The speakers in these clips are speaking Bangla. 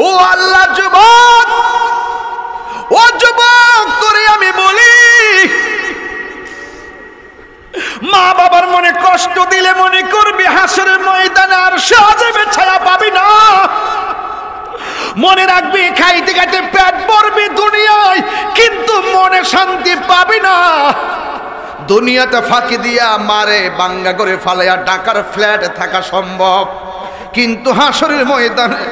ও আল্লাহ যুবক, ও যুবক তোরে আমি বলি, মা বাবার মনে কষ্ট দিলে মনে করবি হাসরের ময়দানে আর সহজে ছায়া পাবি না। মনে রাখবি খাইতে খাইতে পেট ভরবি দুনিয়ায়, কিন্তু মনে শান্তি পাবি না। দুনিয়াতে ফাঁকি দিয়া মারে বাঙ্গা করে ফালাইয়া ঢাকার ফ্ল্যাটে থাকা সম্ভব, কিন্তু হাসরের ময়দানে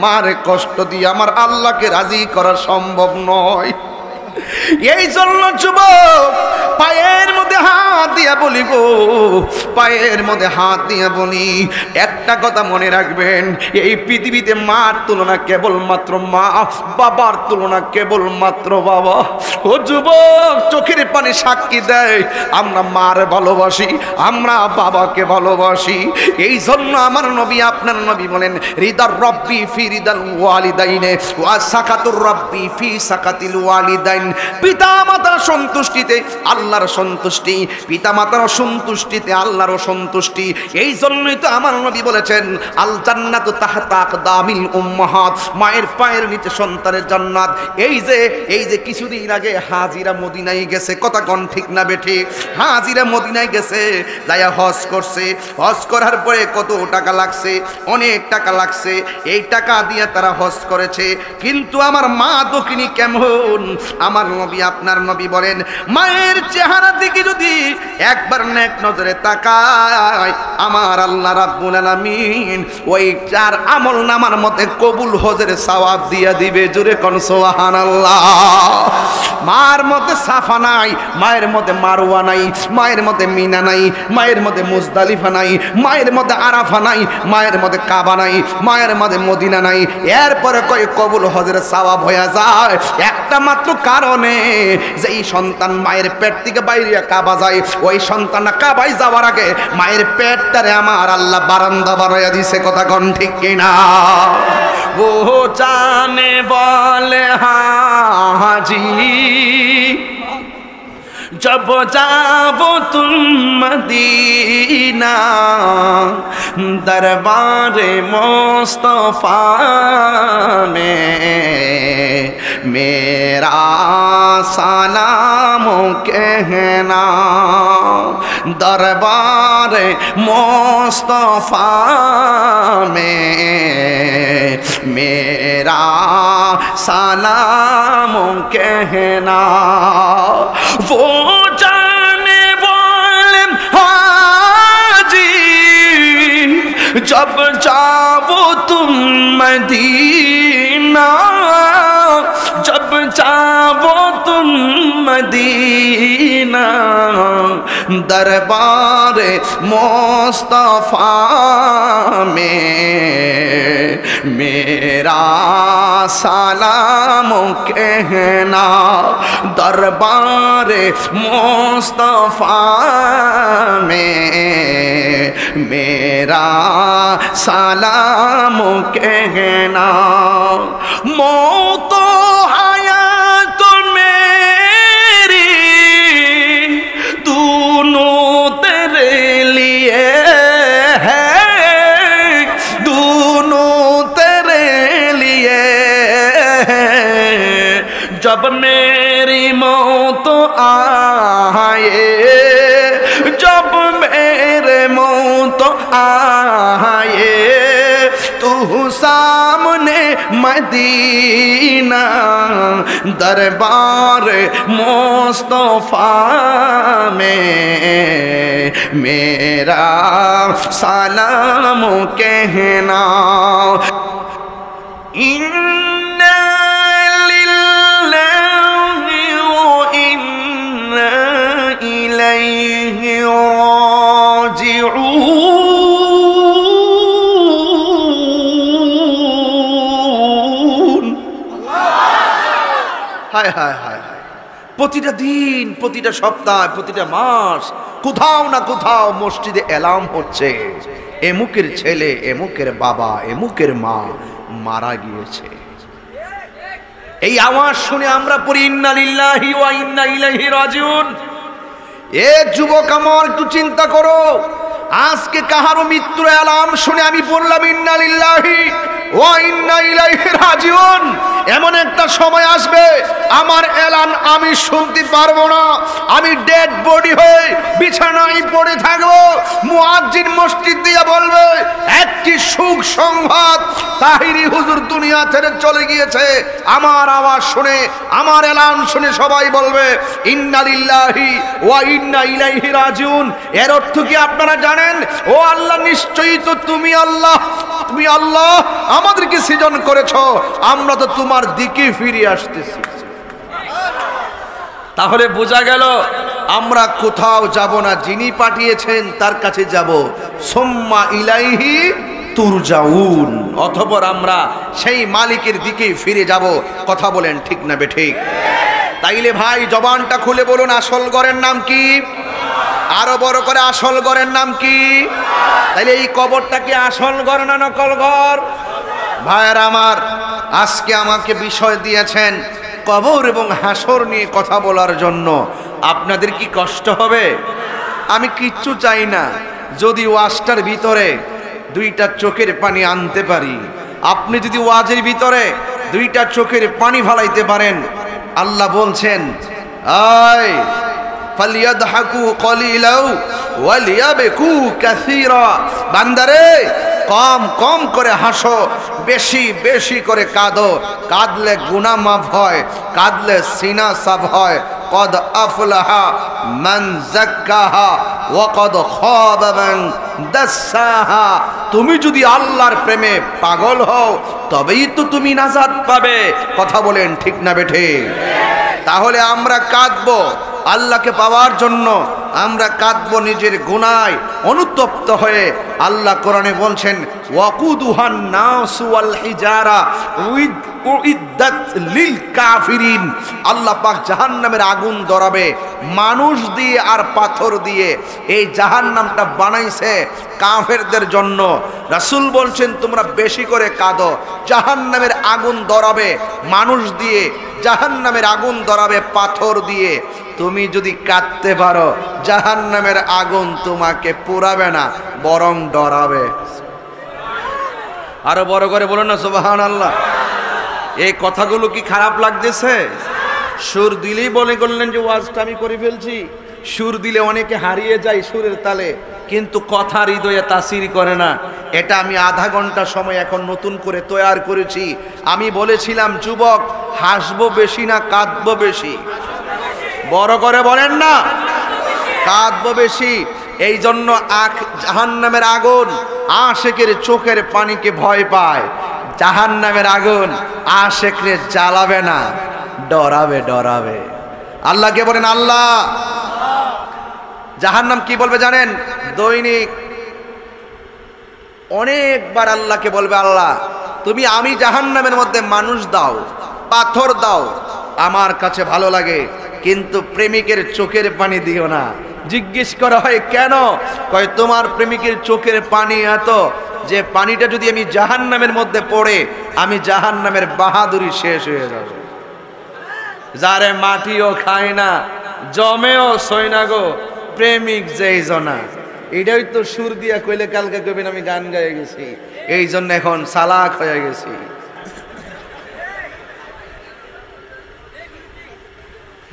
মারে কষ্ট দিয়ে আমার আল্লাহকে রাজি করা সম্ভব নয়। এই জন্য যুবক পায়ের মধ্যে হাত দিয়া বলি গো, পায়ের মধ্যে হাত দিয়া বলি, একটা কথা মনে রাখবেন, এই পৃথিবীতে মার তুলনা কেবলমাত্র মা, বাবার তুলনা কেবলমাত্র বাবা। ও যুবক চোখের পানি সাক্ষী দেয় আমরা মার ভালোবাসি, আমরা বাবাকে ভালোবাসি। এই জন্য আমার নবী আপনার নবী বলেন, রিদার রব্বি ফি রিদাল ওয়ালিদাইনে ওয়া সাকাতুর রব্বি ফি সাকাতিল ওয়ালিদাইন। পিতা মাতার সন্তুষ্টিতে আল্লাহর সন্তুষ্টি, পিতা মাতার সন্তুষ্টিতে আল্লাহর সন্তুষ্টি। এই জন্যই তো আমার নবী বলেছেন, আল জান্নাতু তাহতা আকদামিল উম্মাহাত, মায়ের পায়ের নিচে সন্তানের জান্নাত। এই যে কিছুদিন আগে হাজিরা মদিনায় গেছে, কথা কোন ঠিক না বেঠি? হাজিরা মদিনায় গেছে, যায়া হজ করছে। হজ করার পরে কত টাকা লাগছে? অনেক টাকা লাগছে। এই টাকা দিয়ে তারা হজ করেছে, কিন্তু আমার মা দক্ষিণী কেমন? আমার নবী আপনার নবী বলেন, মায়ের চেহারা দিকে যদি একবার নেক নজরে তাকায়, আমার আল্লাহ রাব্বুল আলামিন ওই চার আমল নামার মধ্যে কবুল হজের সওয়াব দিয়া দিবে। জোরে কোন সুবহানাল্লাহ। মার মধ্যে সাফা নাই, মায়ের মধ্যে মারওয়া নাই, মায়ের মধ্যে মিনা নাই, মায়ের মধ্যে মুজদালিফা নাই, মায়ের মধ্যে আরাফা নাই, মায়ের মধ্যে কাবা নাই, মায়ের মধ্যে মদিনা নাই। এরপরে কয় কবুল হজের সওয়াব হয়ে যায় একটা মাত্র কারণে, যে এই সন্তান মায়ের পেট থেকে বাইরে কাবা যায়, ওই সন্তানটা কাবায় যাওয়ার আগে মায়ের পেটটারে আমার আল্লাহ বারান্দা বানাইয়া দিছে। কথা কোন ঠিক কিনা? ও জানে বলে হাজি जब जाबो तुम मदीना दरबारे मुस्तफा में मेरा सलाम कहना दरबारे मुस्तफा में मेरा सलाम कहना वो जाने वाले हाजी जब जाओ तुम मदीना जब जाओ तुम मदीना दरबार मुस्तफा में मेरा सलाम कहना दरबार मुस्तफा में मेरा सलाम कहना मौत हयात मेरी दोनों तेरे लिए है दोनों तेरे लिए जब मेरी मौत आए जब मेरे मौत आए तू सामने मदीना दरबार मुस्तफा में मेरा सलाम कहना इन्ना लिल्लाहि व इन्ना इलैहि राजिऊन। हाय हाय हाय প্রতিটা দিন প্রতিটা সপ্তাহ প্রতিটা মাস কোথাও না কোথাও মসজিদে এলাম হচ্ছে এমুকের ছেলে এমুকের বাবা এমুকের মা মারা গিয়েছে। এই আওয়াজ শুনে আমরা পড়ি ইন্না লিল্লাহি ওয়া ইন্না ইলাইহি রাজিউন। এ যুবক আমার একটু চিন্তা করো, আজকে কাহারও মৃত্যুর এলাম শুনে আমি বললাম ইন্না লিল্লাহি ওয়া ইন্না ইলাইহি রাজিউন। এমন একটা সময় আসবে আমার এলান আমি শুনতে পারবো না, আমি ডেড বডি হয়ে বিছানায় পড়ে থাকবো। মুয়াজ্জিন মসজিদ দিয়ে বলবে একটি সুখ সংবাদ, তাহিরি হুজুর দুনিয়া ছেড়ে চলে গিয়েছে। আমার আওয়াজ শুনে, আমার এলান শুনে সবাই বলবে ইন্না লিল্লাহি ওয়া ইন্না ইলাইহি রাজিউন। এর অর্থ কি আপনারা জানেন? ও আল্লাহ, নিশ্চয়ই তো তুমি আল্লাহ, তুমি আল্লাহ আমাদেরকে সৃজন করেছো, আমরা তো তোমার দিকে ফিরে আসতেছি। তাহলে বোঝা গেল আমরা কোথাও যাব না, যিনি পাঠিয়েছেন তার কাছে যাব। সুম্মা ইলাইহি তুরজাউন, অতঃপর আমরা সেই মালিকের দিকে ফিরে যাব। কথা বলেন ঠিক না বেঠিক? তাইলে ভাই জবানটা খুলে বলুন, আসল ঘরের নাম কি? আরো বড় করে, আসল ঘরের নাম কি? তাইলে এই কবরটা কি আসল ঘর না নকল ঘর? ভাইয়েরা আমার, আজকে আমাকে বিষয় দিয়েছেন কবর এবং হাসর নিয়ে কথা বলার জন্য। আপনাদের কি কষ্ট হবে? আমি কিচ্ছু চাই না, যদি ওয়াজটার ভিতরে দুইটা চোখের পানি আনতে পারি। আপনি যদি ওয়াজের ভিতরে দুইটা চোখের পানি ফালাইতে পারেন, আল্লাহ বলছেন আয় ফালিয়াদহাকু কলিলাও ওয়ালিয়াবকু কাসীরা। বান্দারে কম কম করে হাসো, বেশি বেশি করে কাঁদো। কাঁদলে গুনাহ মাফ হয়, কাঁদলে সিনা সাফ হয়। কদ আফলাহা মান যাক্কাহা ওয়া কদ খাবা মান দাসসাহা। তুমি যদি আল্লাহর প্রেমে পাগল হও তবেই তো তুমি নাজাত পাবে। কথা বলেন ঠিক না বেঠে? তাহলে আমরা কাঁদবো আল্লাহকে পাওয়ার জন্য, আমরা কাঁদবো নিজের গুনায় অনুতপ্ত হয়ে। আল্লাহ কোরআনে বলছেন ওয়াকুদুহান নাসু ওয়াল হিজারা উইদ্দাত লিল কাফিরিন। আল্লাহ পাক জাহান্নামের আগুন ধরাবে মানুষ দিয়ে আর পাথর দিয়ে। এই জাহান্নামটা বানাইছে কাফেরদের জন্য। রাসূল বলছেন তোমরা বেশি করে কাঁদো, জাহান্নামের আগুন ধরাবে মানুষ দিয়ে, জাহান্নামের আগুন ধরাবে পাথর দিয়ে। তুমি যদি কাঁদতে পারো, জাহান্নামের আগুন তোমাকে পোড়াবে না, বরং ডরাবে। আরো বড় করে বলুন না সুবহানাল্লাহ। এই কথাগুলো কি খারাপ লাগতেছে? সুর দিলেই বলে করলেন যে ওয়াজটা আমি করে ফেলছি। সুর দিলে অনেকে হারিয়ে যায় সুরের তালে, কিন্তু কথা হৃদয়ে তাসির করে না। এটা আমি আধা ঘন্টা সময় এখন নতুন করে তৈরি করেছি। আমি বলেছিলাম যুবক, হাসবো বেশি না কাঁদবো বেশি? বড় করে বলেন না, কাঁদবো বেশি। এই জন্য জাহান্নামের আগুন আশেকের চোখের পানিকে ভয় পায়। জাহান্নামের আগুন আশেকরে জ্বালাবে না, ডরাবে ডরাবে। আল্লাহকে বলেন আল্লাহ। জাহান্নাম কি বলবে জানেন? দৈনিক অনেকবার আল্লাহকে বলবে আল্লাহ তুমি আমি জাহান্নামের মধ্যে মানুষ দাও, পাথর দাও, আমার কাছে ভালো লাগে, কিন্তু প্রেমিকের চোখের পানি দিও না। জিজ্ঞেস করা হয় কেন? কয় তোমার প্রেমিকের চোখের পানি এত যে পানিটা যদি আমি জাহান্নামের মধ্যে পড়ে আমি জাহান্নামের বাহাদুরি শেষ হয়ে যাবে। যারে মাটিও খায় না জমেও সয় না গো প্রেমিক যেই জনা। এটাই তো সুর দিয়া কইলে কালকে কবিন আমি গান গায়ে গেছি, এই জন্য এখন চালাক হয়ে গেছি।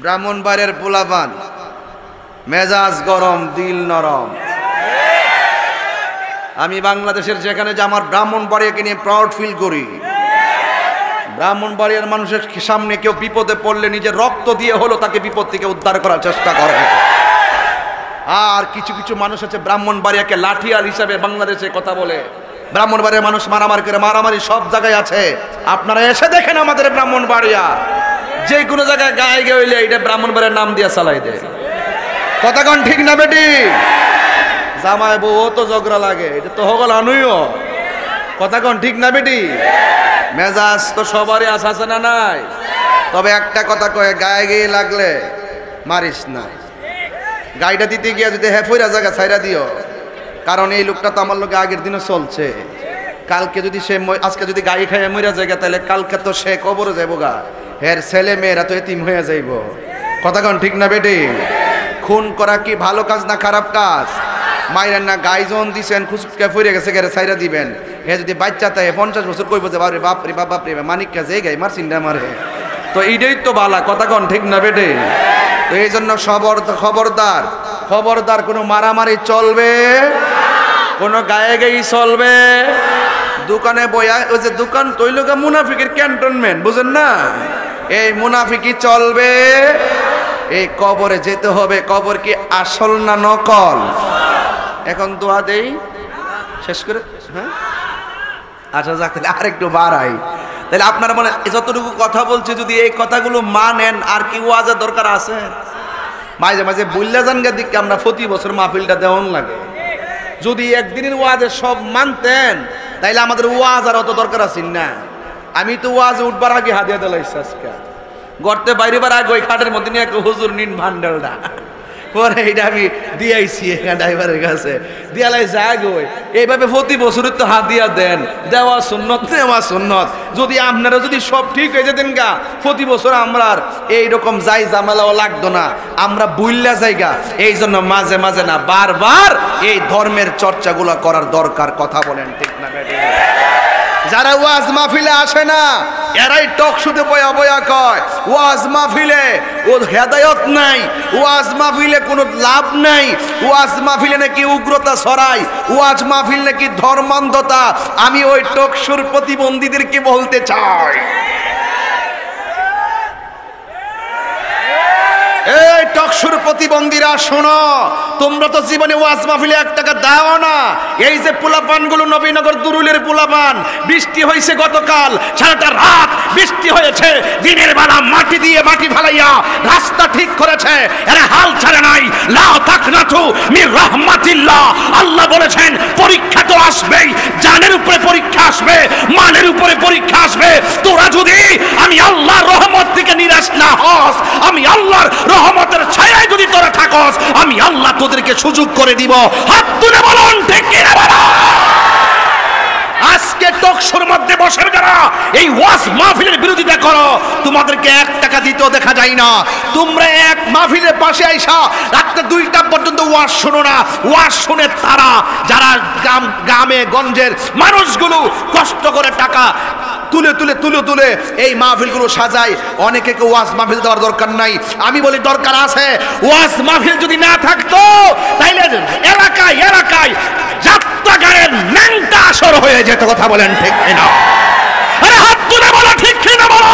ব্রাহ্মণবাড়িয়ার পোলাপান, মেজাজ গরম দিল নরম। আমি বাংলাদেশের যেখানে যে আমার ব্রাহ্মণবাড়িয়াকে নিয়ে প্রাউড ফিল করি। ব্রাহ্মণবাড়িয়ার মানুষের সামনে কেউ বিপদে পড়লে নিজের রক্ত দিয়ে হলো তাকে বিপদ থেকে উদ্ধার করার চেষ্টা করে। আর কিছু কিছু মানুষ আছে ব্রাহ্মণবাড়িয়াকে লাঠিয়াল হিসাবে বাংলাদেশে কথা বলে। ব্রাহ্মণবাড়িয়ার মানুষ মারামারি করে, মারামারি সব জায়গায় আছে। আপনারা এসে দেখেন আমাদের ব্রাহ্মণবাড়িয়া যে কোনো জায়গায় গায়ে গেলে এটা ব্রাহ্মণবাড়িয়ার নাম দিয়ে চালাই দেয়। কথা কোন ঠিক না বেটি? জামাই বউ তো ঝগড়া লাগে, এটা তো হগল আনুইও। কথা কোন ঠিক না বেটি? মেজাজ তো সবারই আছে না নাই? তবে একটা কথা কয়ে, গায়ে গিয়ে লাগলে মারিস না। গাড়িটা দিতে গিয়ে যদি হেফইরা জায়গা ছাইরা দিও, কারণ এই লোকটা তো আমার লোকে আগের দিনও চলছে। কালকে যদি সে আজকে যদি গাড়ি খাইয়ে মইরা জায়গা, তাহলে কালকে তো সে কবরে যাইবো গা, হের ছেলে মেয়েরা তো এতিম হয়ে যাইব। কথা কোন ঠিক না বেটি? খুন করা কি ভালো কাজ না খারাপ কাজ? মাইরেন না, গাই যখন দিছেন খুচুটকা ফিরে গেছে গেলে সাইরা দিবেন। হে যদি বাচ্চা তাই 50 বছর কইব যে বাপরে বাপরে বাপরে মানিক কাজে গাই মার চিন্তা মারে, তো এইটাই তো বালা কথা কন ঠিক না বেটে? তো এই জন্য খবরদার খবরদার, কোনো মারামারি চলবে, কোনো গায়ে গায়ে চলবে। দোকানে বয়া, ওই যে দোকান তৈলকা মুনাফিকের ক্যান্টনমেন্ট, বুঝেন না? এই মুনাফিকি চলবে। এই কবরে যেতে হবে, কবর কি আসল না নকল? এখন দোয়া দেই শেষ করে, হ্যাঁ আচ্ছা যাক, তাহলে আর একটু বাড়াই। তাহলে আপনারা মনে যতটুকু কথা বলছে, যদি এই কথাগুলো মানেন, আর কি ওয়াজের দরকার আছে? মাঝে মাঝে বললে যান গা দিকে আমরা প্রতি বছর মাহফিলটা দেওয়ান লাগে। যদি একদিনের ওয়াজে সব মানতেন, তাইলে আমাদের ওয়াজ আর অত দরকার আছে না। আমি তো ওয়াজে উঠবার আগে হাদিয়া দিলাইছি, আজকে গর্তে বাইরে বার আগে ওই খাটের মধ্যে নিয়ে একটা হুজুর নিন ভান্ডালটা, পরে এইটা আমি দিয়েছি ড্রাইভারের কাছে, দিয়ালাইছে আগে। এইভাবে প্রতি বছরের তো হাদিয়া দেন, দেওয়া সুন্নত, নেওয়া সুন্নত। যদি আপনারা যদি সব ঠিক হয়ে যেতেন গা, প্রতি বছর আমরা এইরকম যাই জামেলাও লাগতো না, আমরা বুইল্লা জায়গা। এই জন্য মাঝে মাঝে না, বারবার এই ধর্মের চর্চাগুলো করার দরকার। কথা বলেন ঠিক না? যারা ওয়াজ মাহফিলে আসে না, এরাই টক শুতে বয়া বয়া কয় ওয়াজ মাহফিলে ও হেদায়ত নাই, ওয়াজ মাহফিলে কোনো লাভ নাই, ওয়াজ মাহফিলে নাকি উগ্রতা ছড়ায়, ওয়াজ মাহফিল নাকি ধর্মান্ধতা। আমি ওই টকশুর প্রতিবন্ধীদেরকে বলতে চাই, এই টকশুর প্রতিবন্ধীরা শোনো, তোমরা তো জীবনে ওয়াজ মাহফিলে 1 টাকা দাও না। এই যে পোলাপানগুলো, নবীনগর দুরুলের পোলাপান, বৃষ্টি হয়েছে গতকাল, সারাটা রাত বৃষ্টি হয়েছে, দিনের বেলা মাটি দিয়ে মাটি ফালাইয়া রাস্তা ঠিক করেছে, এরা হাল ছাড়ে নাই। লা তাকনাতু মির রাহমাতিল্লাহ, আল্লাহ বলেছেন পরীক্ষা তো আসবেই, জানের উপরে পরীক্ষা আসবে, মানের উপরে পরীক্ষা আসবে। তোরা যদি আমি আল্লাহর রহমত থেকে নিরাশ না হস, আমি আল্লাহর রহমতের ছায়ায় যদি তোরা থাকস, আমি আল্লাহ তোদেরকে সুযোগ করে দিব। হাত তুলে বলুন ঠিক কি না বলো? আজকে টকশোর মধ্যে বসে যারা এই ওয়াজ মাহফিলের বিরোধিতা করো, তোমাদেরকে 1 টাকা দিতেও দেখা যায় না। তোমরা এক মাহফিলের পাশে আইসা রাত্রে 2টা পর্যন্ত ওয়াজ শোনো না। ওয়াজ শুনে তারা যারা গ্রামে গঞ্জের মানুষগুলো কষ্ট করে টাকা তুলে তুলে তুলে তুলে এই মাহফিলগুলো সাজায়, অনেকে ওয়াজ মাহফিল দেওয়ার দরকার নাই। আমি বলি দরকার আছে। ওয়াজ মাহফিল যদি না থাকতো, তাইলে এলাকায় এলাকায় যাত্রাগানের ন্যাংটা আসর হয়ে যেত। কথা বলেন ঠিক কিনা? আরে হাত তুলে বলো ঠিক কিনা বলো?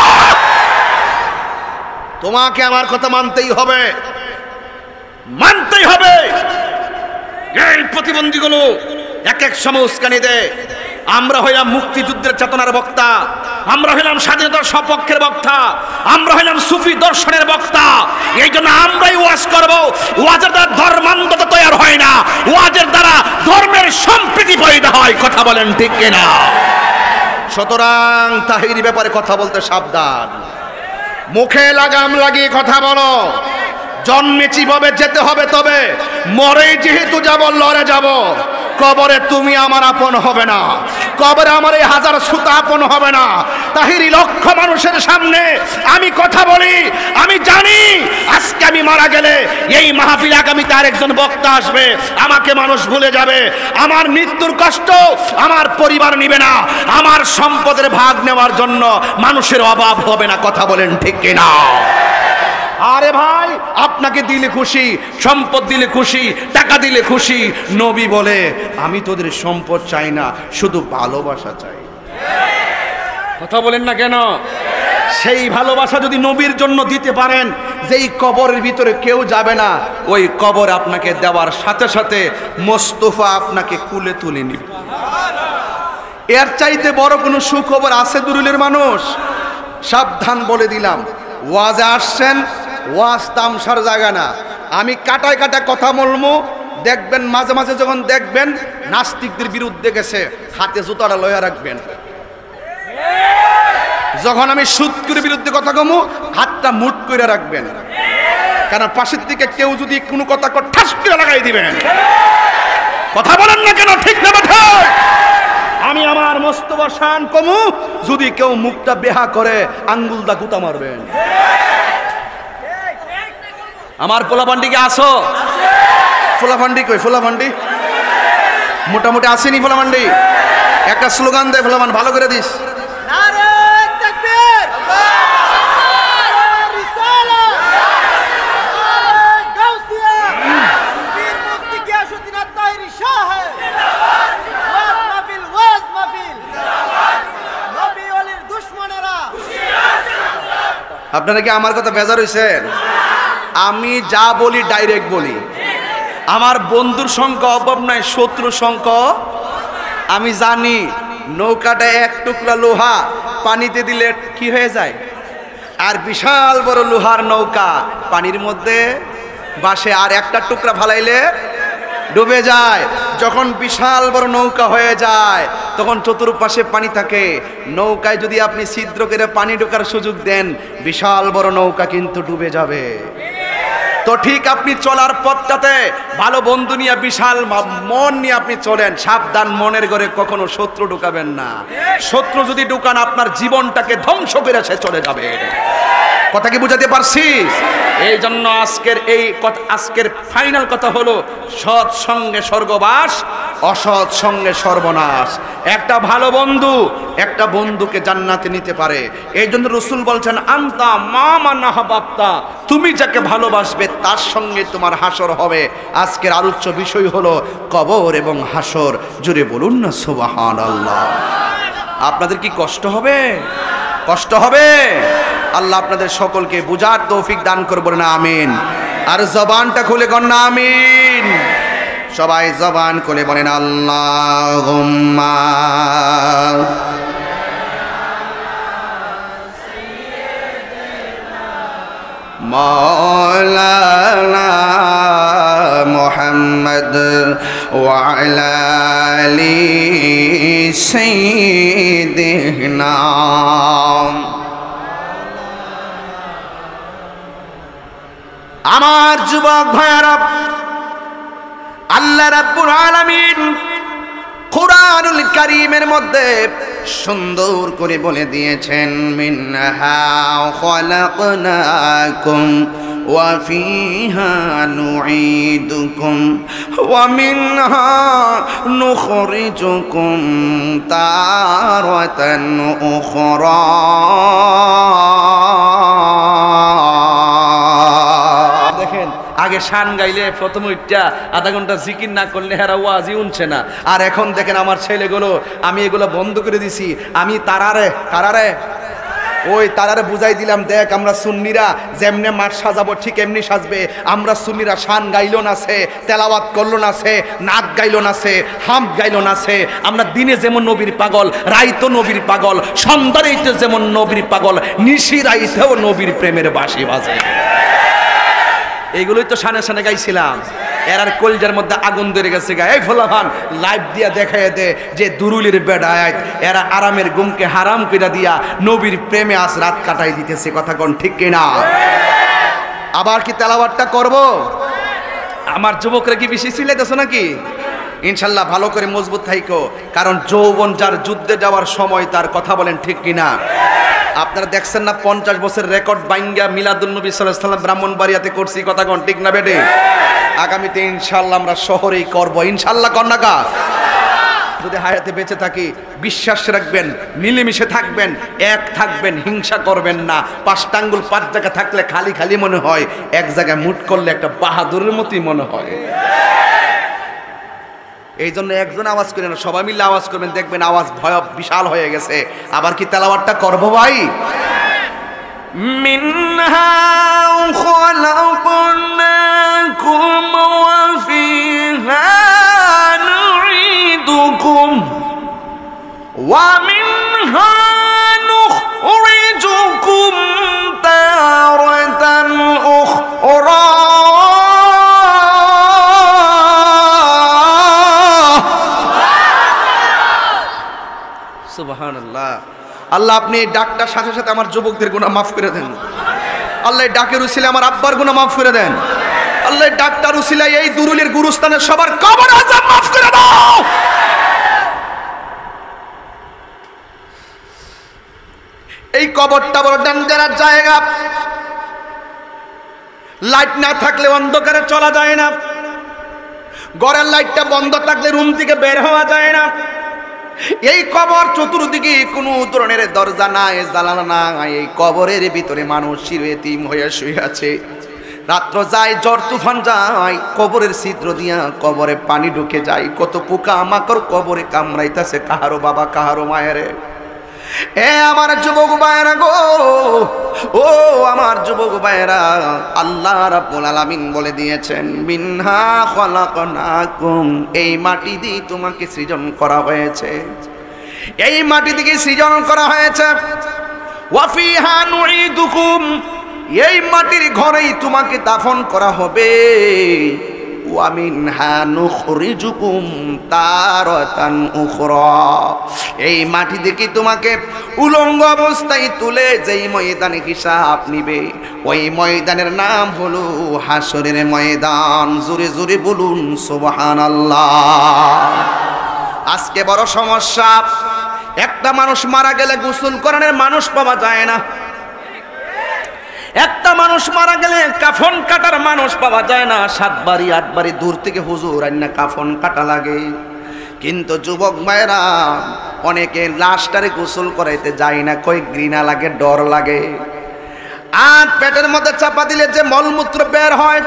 তোমাকে আমার কথা মানতেই হবে, মানতেই হবে। এই প্রতিবন্ধীগুলো এক এক সময় উস্কানি দেয়। আমরা হইলাম মুক্তিযুদ্ধের চেতনার বক্তা, আমরা হইলাম স্বাধীনতার সপক্ষের বক্তা, আমরা হইলাম সুফি দর্শনের বক্তা। এই জন্য আমরাই ওয়াজ করব। ওয়াজের দ্বারা ধর্মান্ধতা তৈরি হয় না, ওয়াজের দ্বারা ধর্মের সম্প্রীতি পয়দা হয়। কথা বলেন ঠিক কিনা? সুতরাং তাহির ব্যাপারে কথা বলতে সাবধান, মুখে লাগাম লাগিয়ে কথা বলো। জন্মেছি ভাবে যেতে হবে, তবে মরে যেহেতু যাব, লড়ে যাব। কবরে তুমি আমার আপন হবে না, কবরে আমার এই 1000 সুতা আপন হবে না। তাহিরি লক্ষ মানুষের সামনে আমি কথা বলি, আমি জানি আজকে আমি মারা গেলে এই মাহফিলে আগামীতে আরেকজন বক্তা আসবে, আমাকে মানুষ ভুলে যাবে। আমার মৃত্যুর কষ্ট আমার পরিবার নিবে না, আমার সম্পদের ভাগ নেওয়ার জন্য মানুষের অভাব হবে না। কথা বলেন ঠিক কিনা? আরে ভাই, আপনাকে দিলে খুশি, সম্পদ দিলে খুশি, টাকা দিলে খুশি। নবী বলে আমি তোদের সম্পদ চাই না, শুধু ভালোবাসা চাই। কথা বলেন না কেন? সেই ভালোবাসা যদি নবীর জন্য দিতে পারেন, যেই কবরের ভিতরে কেউ যাবে না, ওই কবর আপনাকে দেওয়ার সাথে সাথে মোস্তফা আপনাকে কুলে তুলে নিবে। এর চাইতে বড় কোনো সুখবর আছে দুরুলের মানুষ? সাবধান বলে দিলাম, ওয়াজে আসছেন, ওয়াজ তামসার জায়গা না। আমি কাটায় কাটায় কথা বলবো, দেখবেন মাঝে মাঝে যখন দেখবেন নাস্তিকদের বিরুদ্ধে গেছে, হাতে জুতাটা লয়া রাখবেন। যখন আমি সুদকুর বিরুদ্ধে কথা কমু, হাতটা মুট করে রাখবেন, কারণ পাশের থেকে কেউ যদি কোনো কথা ঠাস করে লাগাই দিবেন। কথা বলেন না কেন? ঠিক না কথা? আমি আমার মোস্তফা শান কমু, যদি কেউ মুখটা বেহা করে আঙ্গুল দা গুতা মারবেন। আমার পোলাপান্ডি কে আসো? পোলাপান্ডি কই? পোলাপান্ডি মোটামুটি আসেনি ফলামান্ডি? একটা স্লোগান দেয় ফলামান, ভালো করে দিস। আপনারা কি আমার কথা বেজার হইছেন? আমি যা বলি ডাইরেক্ট বলি। আমার বন্ধুর সংখ্যা অভাব নাই, শত্রুর সংখ্যা। আমি জানি নৌকাটা এক টুকরা লোহা পানিতে দিলে কি হয়ে যায়, আর বিশাল বড় লোহার নৌকা পানির মধ্যে বাসে, আর একটা টুকরা ফালাইলে ডুবে যায়। যখন বিশাল বড় নৌকা হয়ে যায় তখন চতুর্পাশে পানি থাকে। নৌকায় যদি আপনি ছিদ্র করে পানি ঢোকার সুযোগ দেন, বিশাল বড় নৌকা কিন্তু ডুবে যাবে। তো ঠিক আপনি চলার পথটাতে ভালো বন্ধু নিয়ে, বিশাল মন নিয়ে আপনি চলেন। সাবধান, মনের ঘরে কখনো শত্রু ঢুকাবেন না। শত্রু যদি ঢুকান আপনার জীবনটাকে ধ্বংস করে সে চলে যাবে। কথা কি বুঝাতে পারছি? এই জন্য আজকের ফাইনাল কথা হলো, সৎ সঙ্গে স্বর্গবাস, অসৎ সঙ্গে সর্বনাশ। একটা ভালো বন্ধু একটা বন্ধুকে জান্নাতে নিতে পারে। এই জন্য রাসূল বলছেন, আনতা মা নাহাবাবতা, তুমি যাকে ভালোবাসবে তার সঙ্গে তোমার হাসর হবে। আজকের আলোচ্য বিষয় হলো কবর এবং হাসর। জোরে বলুন না সুবহানাল্লাহ। আপনাদের কি কষ্ট হবে? কষ্ট হবে? আল্লাহ আপনাদের সকলকে বুঝার তৌফিক দান করবেন না, আমিন। আর জবানটা খুলে কর না আমিন। সবাই জবান খুলে বলেন আল্লাহুম্মা। মাওলানা মুহাম্মদ ওয়া আলা আলি সাইয়্যিদিনা। আমার যুবক ভাইরা, আল্লাহ রাব্বুল আলামিন কুরআনুল কারীমের মধ্যে সুন্দর করে বলে দিয়েছেন, মিনহা খালাকনাকুম ওয়া ফিহা নুঈদুকুম ওয়া মিনহা নুখরিজুকুম তারাতান উখরা। আগে শান গাইলে প্রথম উঠটা আধা ঘন্টা জিকির না করলে হেরা ওয়াজি উনছে না। আর এখন দেখেন আমার ছেলেগুলো, আমি এগুলো বন্ধ করে দিছি। আমি তারারে ওই তারারে বুঝাই দিলাম, দেখ আমরা সুন্নিরা যেমনে মাঠ সাজাবো ঠিক এমনি সাজবে। আমরা সুন্নিরা শান গাইলো না সে, তেলাওয়াত করলো না সে, নাচ গাইলো না সে, হাম গাইলো না সে। আমরা দিনে যেমন নবীর পাগল, রাইতো নবীর পাগল, সন্ধ্যারেইতে যেমন নবীর পাগল, নিশি রাইতেও নবীর প্রেমের বাঁশি বাজে। এইগুলোই তো শানে শানে গাইছিলাম। এরার কলজার মধ্যে আগুন ধরে গেছে। এই ফলাফান লাইভ দিয়া দেখায় দে যে দুরুলির বেড়ায় এরা আরামের ঘুমকে হারাম কইরা দিয়া নবীর প্রেমে আজ রাত কাটাই দিতেছে। কথা কোন ঠিক কিনা? আবার কি তেলাওয়াতটা করব? আমার যুবকরা কি বেশি সিলাইতেছ নাকি? ইনশাল্লাহ ভালো করে মজবুত থাইকো, কারণ যৌবন যার যুদ্ধে যাওয়ার সময় তার। কথা বলেন ঠিক কিনা? আপনারা দেখছেন না 50 বছর রেকর্ড বাইঙ্গা মিলাদুন নবী সাল্লাল্লাহু আলাইহি ওয়াসাল্লাম ব্রাহ্মণবাড়িয়াতে করছি। কথা কোন ঠিক না বেটে? আগামীতে ইনশাআল্লাহ আমরা শহরেই করব। ইনশাআল্লাহ কন্যাকা যদি হায়াতে বেঁচে থাকি, বিশ্বাস রাখবেন, মিলেমিশে থাকবেন, এক থাকবেন, হিংসা করবেন না। 5টা আঙ্গুল 5 জায়গায় থাকলে খালি খালি মনে হয়, এক জায়গায় মুট করলে একটা বাহাদুরের মতোই মনে হয়। এই জন্য একজন আওয়াজ করেন না, সবাই মিলে আওয়াজ করবেন, দেখবেন আওয়াজ ভয় বিশাল হয়ে গেছে। আবার কি তেলাওয়াতটা করবো ভাই? মিনহা খালাকনাকুম ওয়া ফিহা নুঈদুকুম ওয়া মিনহা নুখরিজুকুম তারাতান উখরা। সুবহানাল্লাহ। আল্লাহ আপনি ডাকটার সাথে সাথে আমার যুবকদের গুনাহ মাফ করে দেন। আল্লাহ ডাকের উসিলায় আমার আব্বার গুনাহ মাফ করে দেন। আল্লাহ ডাকটার উসিলায় এই দুরুলের গুরুস্থানের সবার কবর আযাব মাফ করে দাও। এই কবরটা বড় ডেঞ্জারাস জায়গা। লাইট না থাকলে অন্ধকারে চলা যায় না। ঘরের লাইটটা বন্ধ থাকলে রুম থেকে বের হওয়া যায় না। এই কবর চতুর্দিকে কোনো ধরনের দরজা নাই, জানালা নাই। এই কবরের ভিতরে মানুষ চিরএতিম হয়ে শুয়ে আছে। রাত্র যায়, ঝড় তুফান যায়, কবরের ছিদ্র দিয়া কবরে পানি ঢুকে যায়। কত পোকা মাকড় কবরে কামড়াইতেছে, কাহারো বাবা কাহারো মায়েরে। এ আমার যুবক ভাইরা গো, ও আমার যুবক ভাইরা, আল্লাহ রাব্বুল আলামিন বলে দিয়েছেন মিনহা খলাকনাকুম, এই মাটি দিয়ে তোমাকে সৃজন করা হয়েছে, এই মাটি থেকে সৃজন করা হয়েছে। ওয়া ফিহা নুঈদুকুম, এই মাটির ঘরেই তোমাকে দাফন করা হবে। ওয়া মিনহা নুখরিজুকুম তারাতান উখরা, এই মাটি থেকে তোমাকে উলঙ্গ অবস্থায় তুলে যেই ময়দানে হিসাব নিবে, ওই ময়দানের নাম হলো হাসরের ময়দান। জোরে জোরে বলুন সুবহানাল্লাহ। আজকে বড় সমস্যা, একটা মানুষ মারা গেলে গোসল করানোর মানুষ পাওয়া যায় না। একটা মানুষ মারা গেলে কাফন কাটার মানুষ পাওয়া যায় না। 7 বাড়ি 8 বাড়ি দূর থেকে হুজুর আইনা কাফন কাটা লাগে। কিন্তু যুবক ভাইরা, অনেকে লাশটারে গোসল করাইতে যায় না, কই ঘৃণা লাগে, ডর লাগে। আর পেটের মধ্যে চাপা দিলে যে মলমূত্র বের হয়,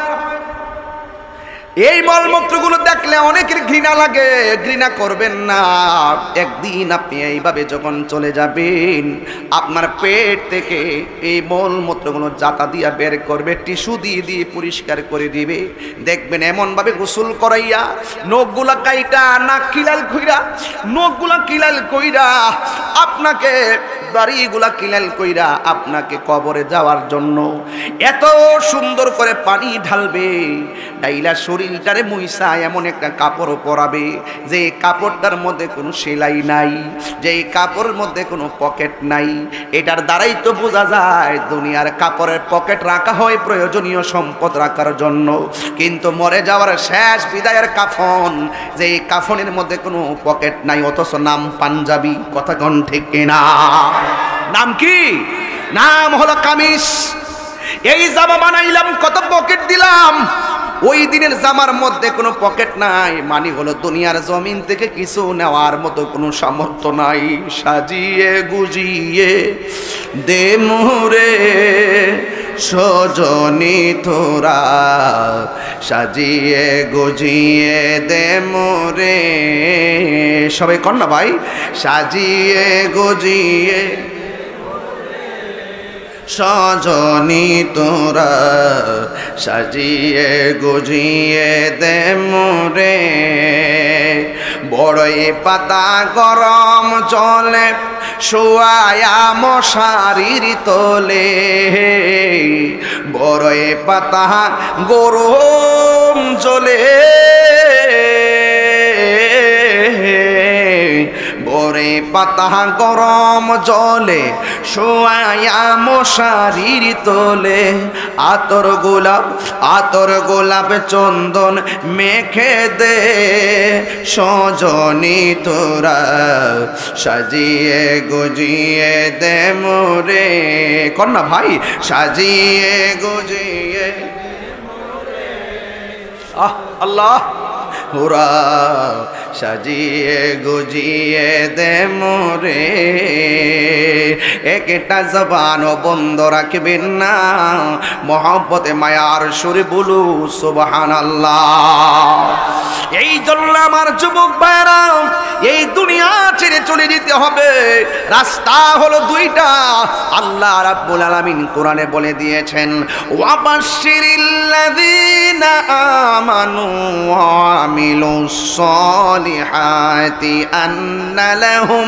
এই মলমূত্রগুলো দেখলে অনেকের ঘৃণা লাগে। ঘৃণা করবেন না। একদিন আপনি এইভাবে যখন চলে যাবেন, আপনার পেট থেকে এই মলমূত্রগুলো জাতা দিয়া বের করবে, টিস্যু দিয়ে দিয়ে পরিষ্কার করে দিবে। দেখবেন এমনভাবে গোসল করাইয়া, নখগুলা কাইটা, নাক কিলাল কইরা, নখগুলা কিলাল কইরা, আপনাকে দাড়িগুলা কিলাল কইরা আপনাকে কবরে যাওয়ার জন্য এত সুন্দর করে পানি ঢালবে। ডাইলা শরীরটারে মুইসা এমন একটা কাপড় পরাবে, যে কাপড়টার মধ্যে কোনো সেলাই নাই, যে কাপড়ের মধ্যে কোনো পকেট নাই। এটার দ্বারাই তো বোঝা যায় দুনিয়ার কাপড়ের পকেট রাখা হয় প্রয়োজনীয় সম্পদ রাখার জন্য, কিন্তু মরে যাওয়ার শেষ বিদায়ের কাফন, যে কাফনের মধ্যে কোনো পকেট নাই, অথচ নাম পাঞ্জাবি। কথা কোন ঠিক কিনা? নাম কি? নাম হলো কামিজ। এই জামা বানাইলাম, কত পকেট দিলাম, ওই দিনের জামার মধ্যে কোনো পকেট নাই, মানে হলো দুনিয়ার জমিন থেকে কিছু নেওয়ার মতো কোনো সামর্থ্য নাই। সাজিয়ে গুজিয়ে দে মোরে সজনী তোরা, সাজিয়ে গুজিয়ে দে মোরে, সবাই কর না ভাই, সাজিয়ে গুজিয়ে সজনী তোরা, সাজিয়ে গুজিয়ে দে মোরে। বড়ই পাতা গরম জলে শোয়ায়া মশারির তোলে, বড়ই পাতা গরম জলে, বড়ই পাতা গরম জলে শোয়ায়া মশারির তোলে। আতর গোলাপ চন্দন মেখে দে সজনী তোরা, সাজিয়ে গুজিয়ে দে মোরে। কন্যা ভাই, সাজিয়ে গুজিয়ে, আহ আল্লাহ, ওরা সাজিয়ে গুজিয়ে দে মোরে। একটা জবান বন্ধ রাখবেন না, মহব্বতে মায়ার সুরে বলু সুবহানাল্লাহ। এই জন্য আমার যুবক ভাইরা, এই দুনিয়া ছেড়ে চলে যেতে হবে। রাস্তা হলো দুইটা, আল্লাহ রাব্বুল আলামিন কোরআনে বলে দিয়েছেন, ওয়াবাশশিরিল্লাযীনা আমানু ওয়া আমিলুস সালিহাতি আন্না লাহুম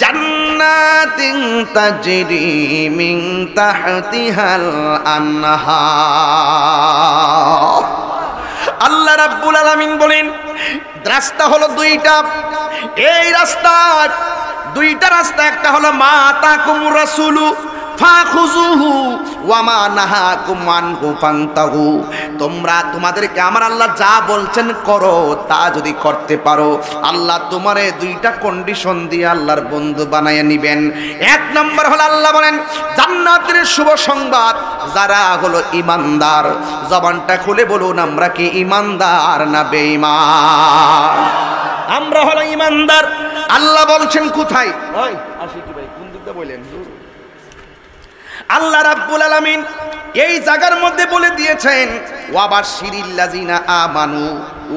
জান্নাতিন তাজরি মিন তাহতিহাল আনহার। আল্লাহ রাব্বুল আলামিন বলেন, রাস্তা হলো দুইটা। এই রাস্তা দুইটা রাস্তা, একটা হলো মা তাকুমুর রাসূলু ফাখুযুহু ওয়া মা নাহাকুম আনহু ফান্তাহু। তোমরা তোমাদেরকে আমার আল্লাহ যা বলছেন করো, তা যদি করতে পারো আল্লাহ তোমারে দুইটা কন্ডিশন দিয়ে আল্লাহর বন্ধু বানায় নিবেন। এক নম্বর হলো আল্লাহ বলেন জান্নাতের শুভ সংবাদ যারা হলো ঈমানদার। জবানটা খুলে বলুন আমরা কি ঈমানদার না বেঈমান? আমরা হলো ঈমানদার। আল্লাহ বলছেন কোথায়? ওই আশিকি ভাই কোন দিকটা বলেন? আল্লাহ রাব্বুল আলামিন এই জায়গার মধ্যে বলে দিয়েছেন ওয়াবাশশিরিল্লাযিনা আমানু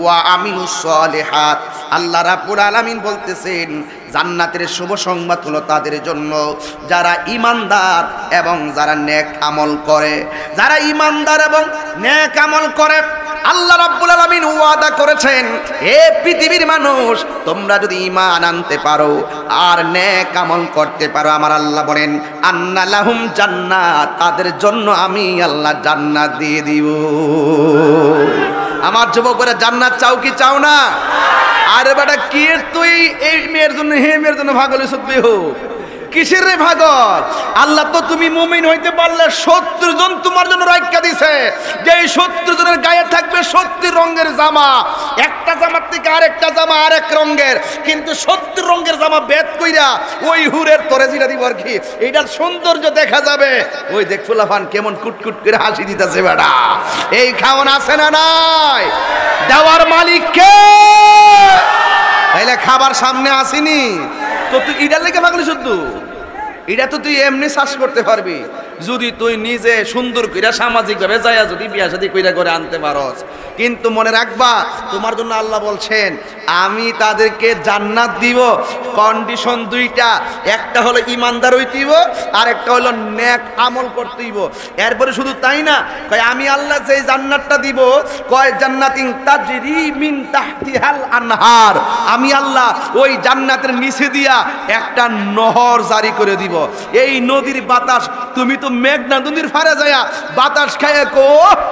ওয়া আমিলুস সলিহাত। আল্লাহ রাব্বুল আলামিন বলতেছেন জান্নাতের শুভ সংবাদ হলো তাদের জন্য যারা ঈমানদার এবং যারা নেক আমল করে। যারা ঈমানদার এবং নেক আমল করে আল্লাহ রাব্বুল আলামিন ওয়াদা করেছেন হে পৃথিবীর মানুষ তোমরা যদি ঈমান আনতে পারো আর নেক আমল করতে পারো, আমার আল্লাহ বলেন আন্না লাহুম জান্নাত, তাদের জন্য আমি আল্লাহ জান্নাত দিয়ে দিব। আমার যুবকরা জান্নাত চাও কি চাও না? আরে বেটা কি তুই এই মেয়ের জন্য হে মেয়ের জন্য ভাগলে সত্যি হোক কিসের রে ভাগল? আল্লাহ তো তুমি মুমিন হইতে পারলে 70 জন তোমার জন্য রাইখা দিছে, যে এই 70 জনের গায়ে থাকবে 70 রঙের জামা। একটা জামার থেকে আরেকটা জামা আরেক রঙের, কিন্তু 70 রঙের জামা বেদ কইরা ওই হুরের তরে জিরা দিব আর কি, এইটার সৌন্দর্য দেখা যাবে। ওই দেখ ফুলাফান কেমন কুটকুট করে হাসি দিতেছে বেটা। এই খাওন আছে না নাই? দেওয়ার মালিক কে? তাইলে খাবার সামনে আসেনি তো তুই ইডার লেগে ভাগলি শুধু এটা তো তুই এমনি চাষ করতে পারবি যদি তুই নিজে সুন্দর কইরা সামাজিক ভাবে যায়া যদি বিয়া শাদী কইরা করে আনতে পারস। কিন্তু মনে রাখবা তোমার জন্য আল্লাহ বলছেন আমি তাদেরকে জান্নাত দিব, কন্ডিশন দুইটা, একটা হলো ঈমানদার হইতেইব আর একটা হলো নেক আমল করতেইব। এরপরে শুধু তাই না, কয় আমি আল্লাহ যেই জান্নাতটা দিব কয় জান্নাতিন তাজরি মিন তাহতিহাল আনহার, আমি আল্লাহ ওই জান্নাতের নিচে দিয়া একটা নহর জারি করে দিব। এই নদীর বাতাস তুমি তো মেঘনা নদীর ফারে যায়া বাতাস খায় কো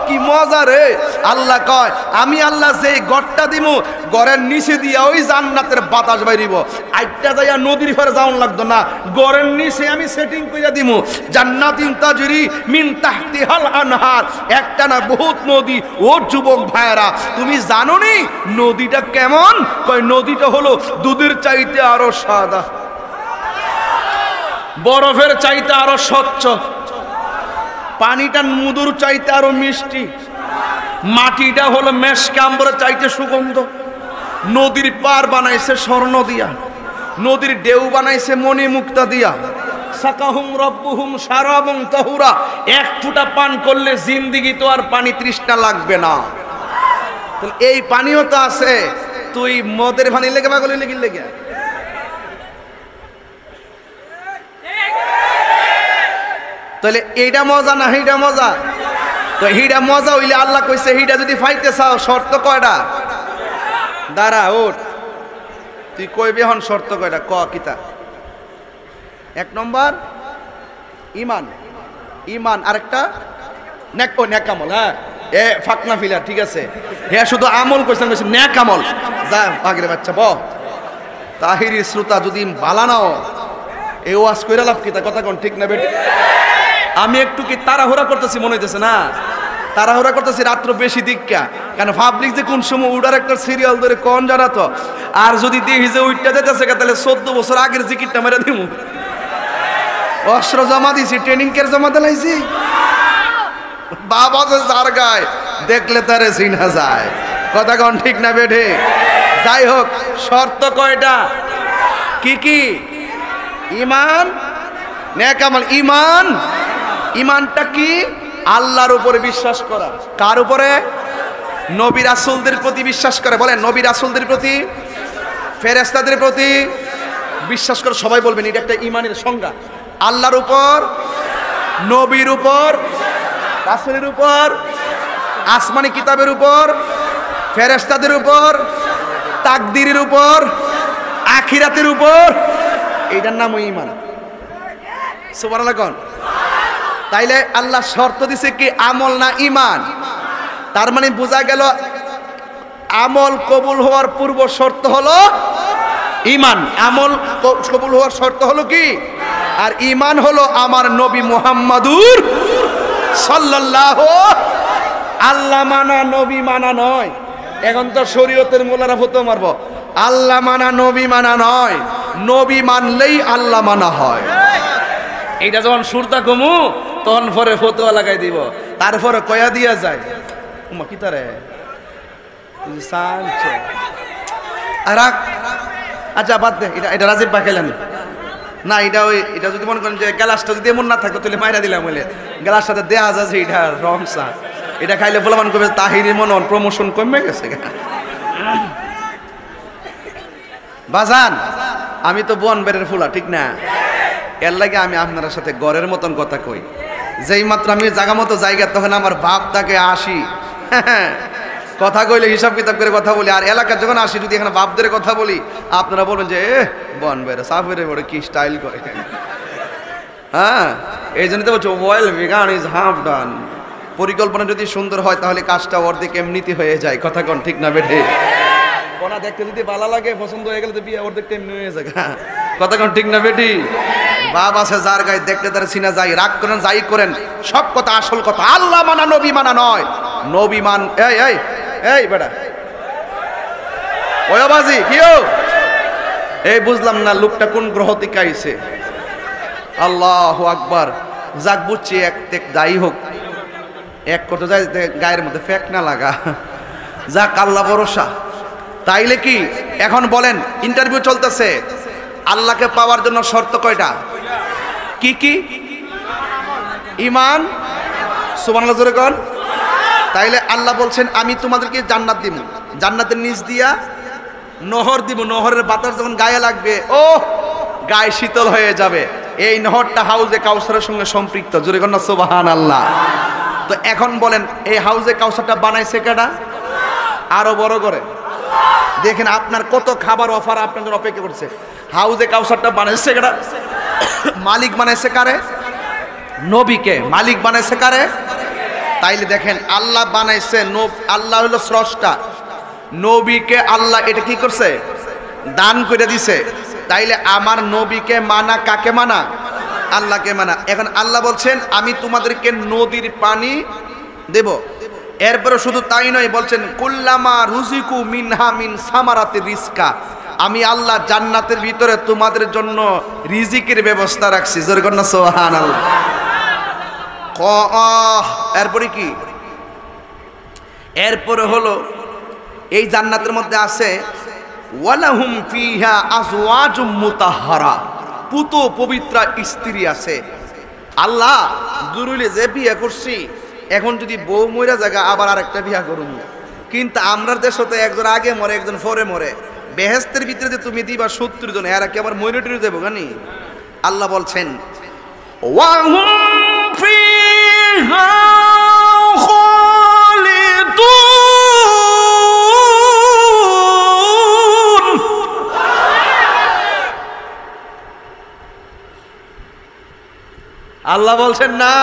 কি মজা রে। আল্লাহ কয় আমি আল্লাহ যেই গড়টা দিব গড়ের নিচে দিয়া ওই জান্নাতের বাতাস বাইরিব, আইটা যায়া নদীর ফারে যাওন লাগতো না, গড়ের নিচে আমি সেটিং কইরা দিব জান্নাতিন তাজরি মিন তাহতিহাল আনহার, একটা না বহুত নদী। ও যুবক ভাইরা তুমি জানো নি নদীটা কেমন? কয় নদীটা হলো দুধের চাইতে আরো সাদা, বরফের চাইতে আরো স্বচ্ছ, পানিটা মধুর চাইতে আরো মিষ্টি, মাটিটা হলো মেশকাম্বরের চাইতে সুগন্ধ। নদীর পার বানাইছে স্বর্ণ দিয়া, নদীর ঢেউ বানাইছে মণি মুক্তা দিয়া। সাকাহুম রব্বুহুম শারাবান তাহুরা, এক ফুটা পান করলে জিন্দেগি তো আর পানি তৃষ্ণা লাগবে না। এই পানিও তো আছে, তুই মদের পানি লেগে বা গলি লেগে লেগে তাহলে এইটা মজা না সেইটা মজা? তো হিডা মজা হইলে আল্লাহ কইছে হিডা যদি ফাইতে চাও শর্ত কয়টা? দাঁড়া ওঠ, তুই কইবি হন শর্ত কয়টা ক কিতা? এক নম্বর ঈমান, ঈমান আরেকটা নেক, ও নেক আমল। হ্যাঁ এ ফাকনা ফিলার ঠিক আছে, হ্যাঁ শুধু আমল কইছেন কইছেন নেক আমল। যা আগরে বাচ্চা ব তাহিরি শ্রোতা যদি বালা নাও এ ওয়াজ কইরা লাভ কিতা? কথা কোন ঠিক না বেটি? আমি একটু কি তাড়াহুড়া করতেছি মনে হইতেছে না? তাড়াহুড়া করতেছি রাত্র বেশি দিককা, কারণ পাবলিক যে কোন সময় উড়ার একটা সিরিয়াল ধরে কোন জানা তো। আর যদি দেখি যে উইটটা যেতেছে তাহলে 14 বছর আগের জিকিরটা মেরে দিব। অস্ত্র জমা দিছি, ট্রেনিং কের জমা দিলাইছি, বাবা যে যার গায় দেখলে তারে চিনা যায়। কথা কোন ঠিক না বেঠে? যাই হোক শর্ত কয়টা? কি কি? ঈমান, নেক আমল। ঈমান, ঈমানটা কি? আল্লাহর উপরে বিশ্বাস করা। কার উপরে? নবী রাসূলদের প্রতি বিশ্বাস করে। বলেন নবী রাসূলদের প্রতি, ফেরেশতাদের প্রতি বিশ্বাস করে। সবাই বলবেন এটা একটা ঈমানের সংজ্ঞা। আল্লাহর উপর, নবীর উপর, রাসূলের উপর, আসমানি কিতাবের উপর, ফেরেশতাদের উপর, তাকদীরের উপর, আখিরাতের উপর, এইটার নাম ঈমান। সুবহানাল্লাহ কোন? তাইলে আল্লাহ শর্ত দিছে কি আমল না ঈমান? তার মানে বোঝা গেল আমল কবুল হওয়ার পূর্ব শর্ত হলো ঈমান, আমল কবুল হওয়ার শর্ত হলো কি? আর ঈমান হলো আমার নবী মুহাম্মাদুর সাল্লাল্লাহু। আল্লাহ মানা নবী মানা নয়। এখন তো শরীয়তের মোলারা ফতোয়া মারবো, আল্লাহ মানা নবী মানা নয়, নবী মানলেই আল্লাহ মানা হয়। এইটা যখন সুরতা কমু তখন পরে ফতোয়া লাগাই দিব, তারপরে কয়া দিয়া যায় কি তারে আচ্ছা বাদ দে, এটা রাজীব ভাই খেলেন না, এটা যদি মনে করেন যে গ্লাসটা যদি এমন না থাকতো তাহলে মাইরা দিলাম, বলে গ্লাসটাতে দেয়া যাচ্ছে এটা রংসা, এটা খাইলে বলবান করবে তাহিরি মনন প্রমোশন কমে গেছে। বাজান আমি তো বন বেরের ফুলা, ঠিক না? এর লাগে আমি আপনার সাথে গড়ের মতন কথা কই। যেই মাত্র আমি জায়গা মতো জায়গা তখন আমার বাপ তাকে আসি কথা কইলে হিসাব কিতাব করে কথা বলি, আর এলাকার যখন আসি যদি এখানে বাপদের কথা বলি আপনারা বলবেন যে বন বেরে সাফের বড় কি স্টাইল করে। হ্যাঁ, এই জন্য তো বলছো ওয়েল বিগান ইজ হাফ ডান। পরিকল্পনা যদি সুন্দর হয় তাহলে কাজটা অর্ধেক এমনিতে হয়ে যায়। কথা কোন ঠিক না বেঠে? কোনা দেখতে যদি ভালো লাগে পছন্দ হয়ে গেলে তো বিয়ে অর্ধেক এমনি হয়ে যায়। কথা কোন ঠিক না বেটি? বাপ আছে যার গায়ে দেখতে তার সিনা যাই, রাগ করেন যাই করেন, সব কথা আসল কথা। আল্লাহ মানা নবী মানা নয়, নবী মান। এই এই এই বেটা ওই বাজি কিও এই বুঝলাম না লোকটা কোন গ্রহ থেকে আইছে। আল্লাহু আকবার। যাক বুঝছি এক তেক যাই হোক, এক কত যায় গায়ের মধ্যে ফেক না লাগা, যাক আল্লাহ ভরসা। তাইলে কি এখন বলেন ইন্টারভিউ চলতেছে, আল্লাহকে পাওয়ার জন্য শর্ত কয়টা? কি কি? ঈমান, সুবহানাল্লাহ জোরে কোন। তাইলে আল্লাহ বলছেন আমি তোমাদেরকে জান্নাত দিব, জান্নাতের নিচ দিয়া নহর দিব, নহরের বাতাস যখন গায়ে লাগবে ও গায়ে শীতল হয়ে যাবে। এই নহরটা হাউজে কাউসারের সঙ্গে সম্পৃক্ত। জোরে কোন সুবহানাল্লাহ। তো এখন বলেন এই হাউজে কাউসারটা বানাইছে কেডা? আরো বড় করে দেখেন আপনার কত খাবার অফার আপনার জন্য অপেক্ষা করছে। হাউজে কাউসারটা বানাইছে কেডা? মালিক বানাইছে কারে? নবীকে। মালিক বানাইছে কারে? তাইলে দেখেন আল্লাহ বানাইছে, আল্লাহ হলো স্রষ্টা, নবীকে আল্লাহ এটা কি করছে? দান করে দিছে। তাইলে আমার নবীকে মানা কাকে মানা? আল্লাহকে মানা। এখন আল্লাহ বলছেন আমি তোমাদেরকে নদীর পানি দেব। এরপরে শুধু তাই নয়, বলছেন কুল্লামা রুজিকু মিনহা মিন সামারাতি রিজকা, আমি আল্লাহ জান্নাতের ভিতরে তোমাদের জন্য রিজিকের ব্যবস্থা রাখছি। জোরে কর না সুবহানাল্লাহ। এরপরে কি? এরপরে হলো এই জান্নাতের মধ্যে আছে ওয়ালাহুম ফিহা আজওয়াজুম মুতাহহারা, পুত পবিত্র স্ত্রী আছে। আল্লাহ দুরুলে যে বিয়ে করছি এখন যদি বউ মইরা জায়গা আবার আরেকটা বিয়া করুন, কিন্তু আমরা দেশ হতে একজন আগে মরে একজন পরে মরে, বেহেশতের ভিতরে যে তুমি দিবা 70 জন, এরা কি আবার মইনরিটি দেবো গানি? আল্লাহ বলছেন ওয়াহুম ফিহা খালিদুন। আল্লাহ বলছেন না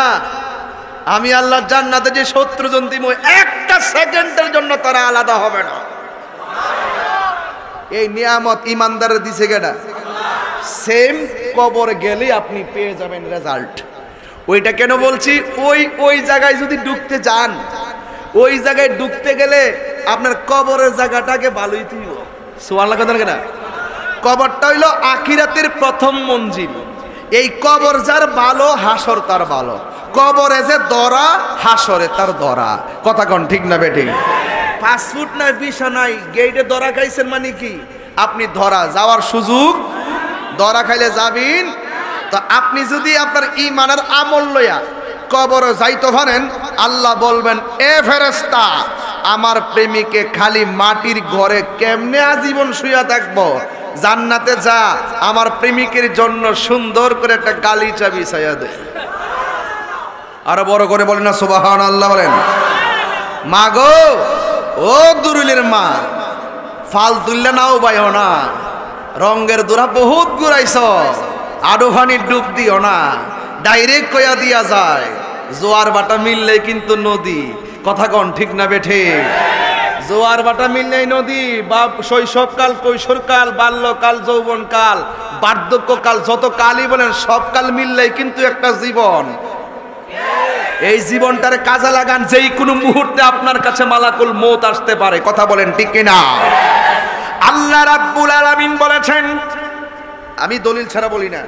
আমি আল্লাহ জান্নাতে যে 70 জন দিব একটা সেকেন্ডের জন্য তারা আলাদা হবে না। এই নিয়ামত ইমানদারের দিছে কেডা? সেম কবর গেলে আপনি পেয়ে যাবেন রেজাল্ট। ওইটা কেন বলছি? ওই জায়গায় যদি ঢুকতে যান, ওই জায়গায় ঢুকতে গেলে আপনার কবরের জায়গাটাকে ভালোই দিব। সুবহানাল্লাহ কথা কেনা? কবরটা হইল আখিরাতের প্রথম মঞ্জিল। এই কবর যার ভালো, হাসর তার ভালো। কবরে যে দরা, হাসরে তার দরা। কথা কোন ঠিক না বেঠিক? 5 ফুট নাই বিছানায় গেটে দরা খাইছেন মানে কি? আপনি ধরা যাওয়ার সুযোগ, দরা খাইলে যাবেন। তো আপনি যদি আপনার ঈমানের আমল লইয়া কবরে যাইতে পারেন, আল্লাহ বলবেন এ ফেরেশতা আমার প্রেমিকে খালি মাটির ঘরে কেমনে আজীবন শুইয়া থাকবো, জান্নাতে যা আমার প্রেমিকের জন্য সুন্দর করে একটা গালিচা বিছাইয়া দে। আরো বড় করে বলেন না সুবহানাল্লাহ বলেন। মা গো, ও দুরুলের মা, ফাল তুললে নাও বাইও না, রঙের দোরা বহুত ঘুরাইছ, আডো পানি ডুব দিও না, ডাইরেক্ট কয়া দিয়া যায় জোয়ার বাটা মিললে কিন্তু নদী। কথা কন ঠিক না বেঠে? জোয়ার ভাটা মিললেই নদী, বাপ শৈশবকাল, কৈশোরকাল, বাল্যকাল, যৌবনকাল, বার্ধক্যকাল, যত কালই বলেন সব কাল মিললেই কিন্তু একটা জীবন। এই জীবনটারে কাজে লাগান, যেই কোনো মুহূর্তে আপনার কাছে মালাকুল মউত আসতে পারে। কথা বলেন ঠিক কিনা? আল্লাহ রাব্বুল আলামিন বলেছেন, আমি দলিল ছাড়া বলি না,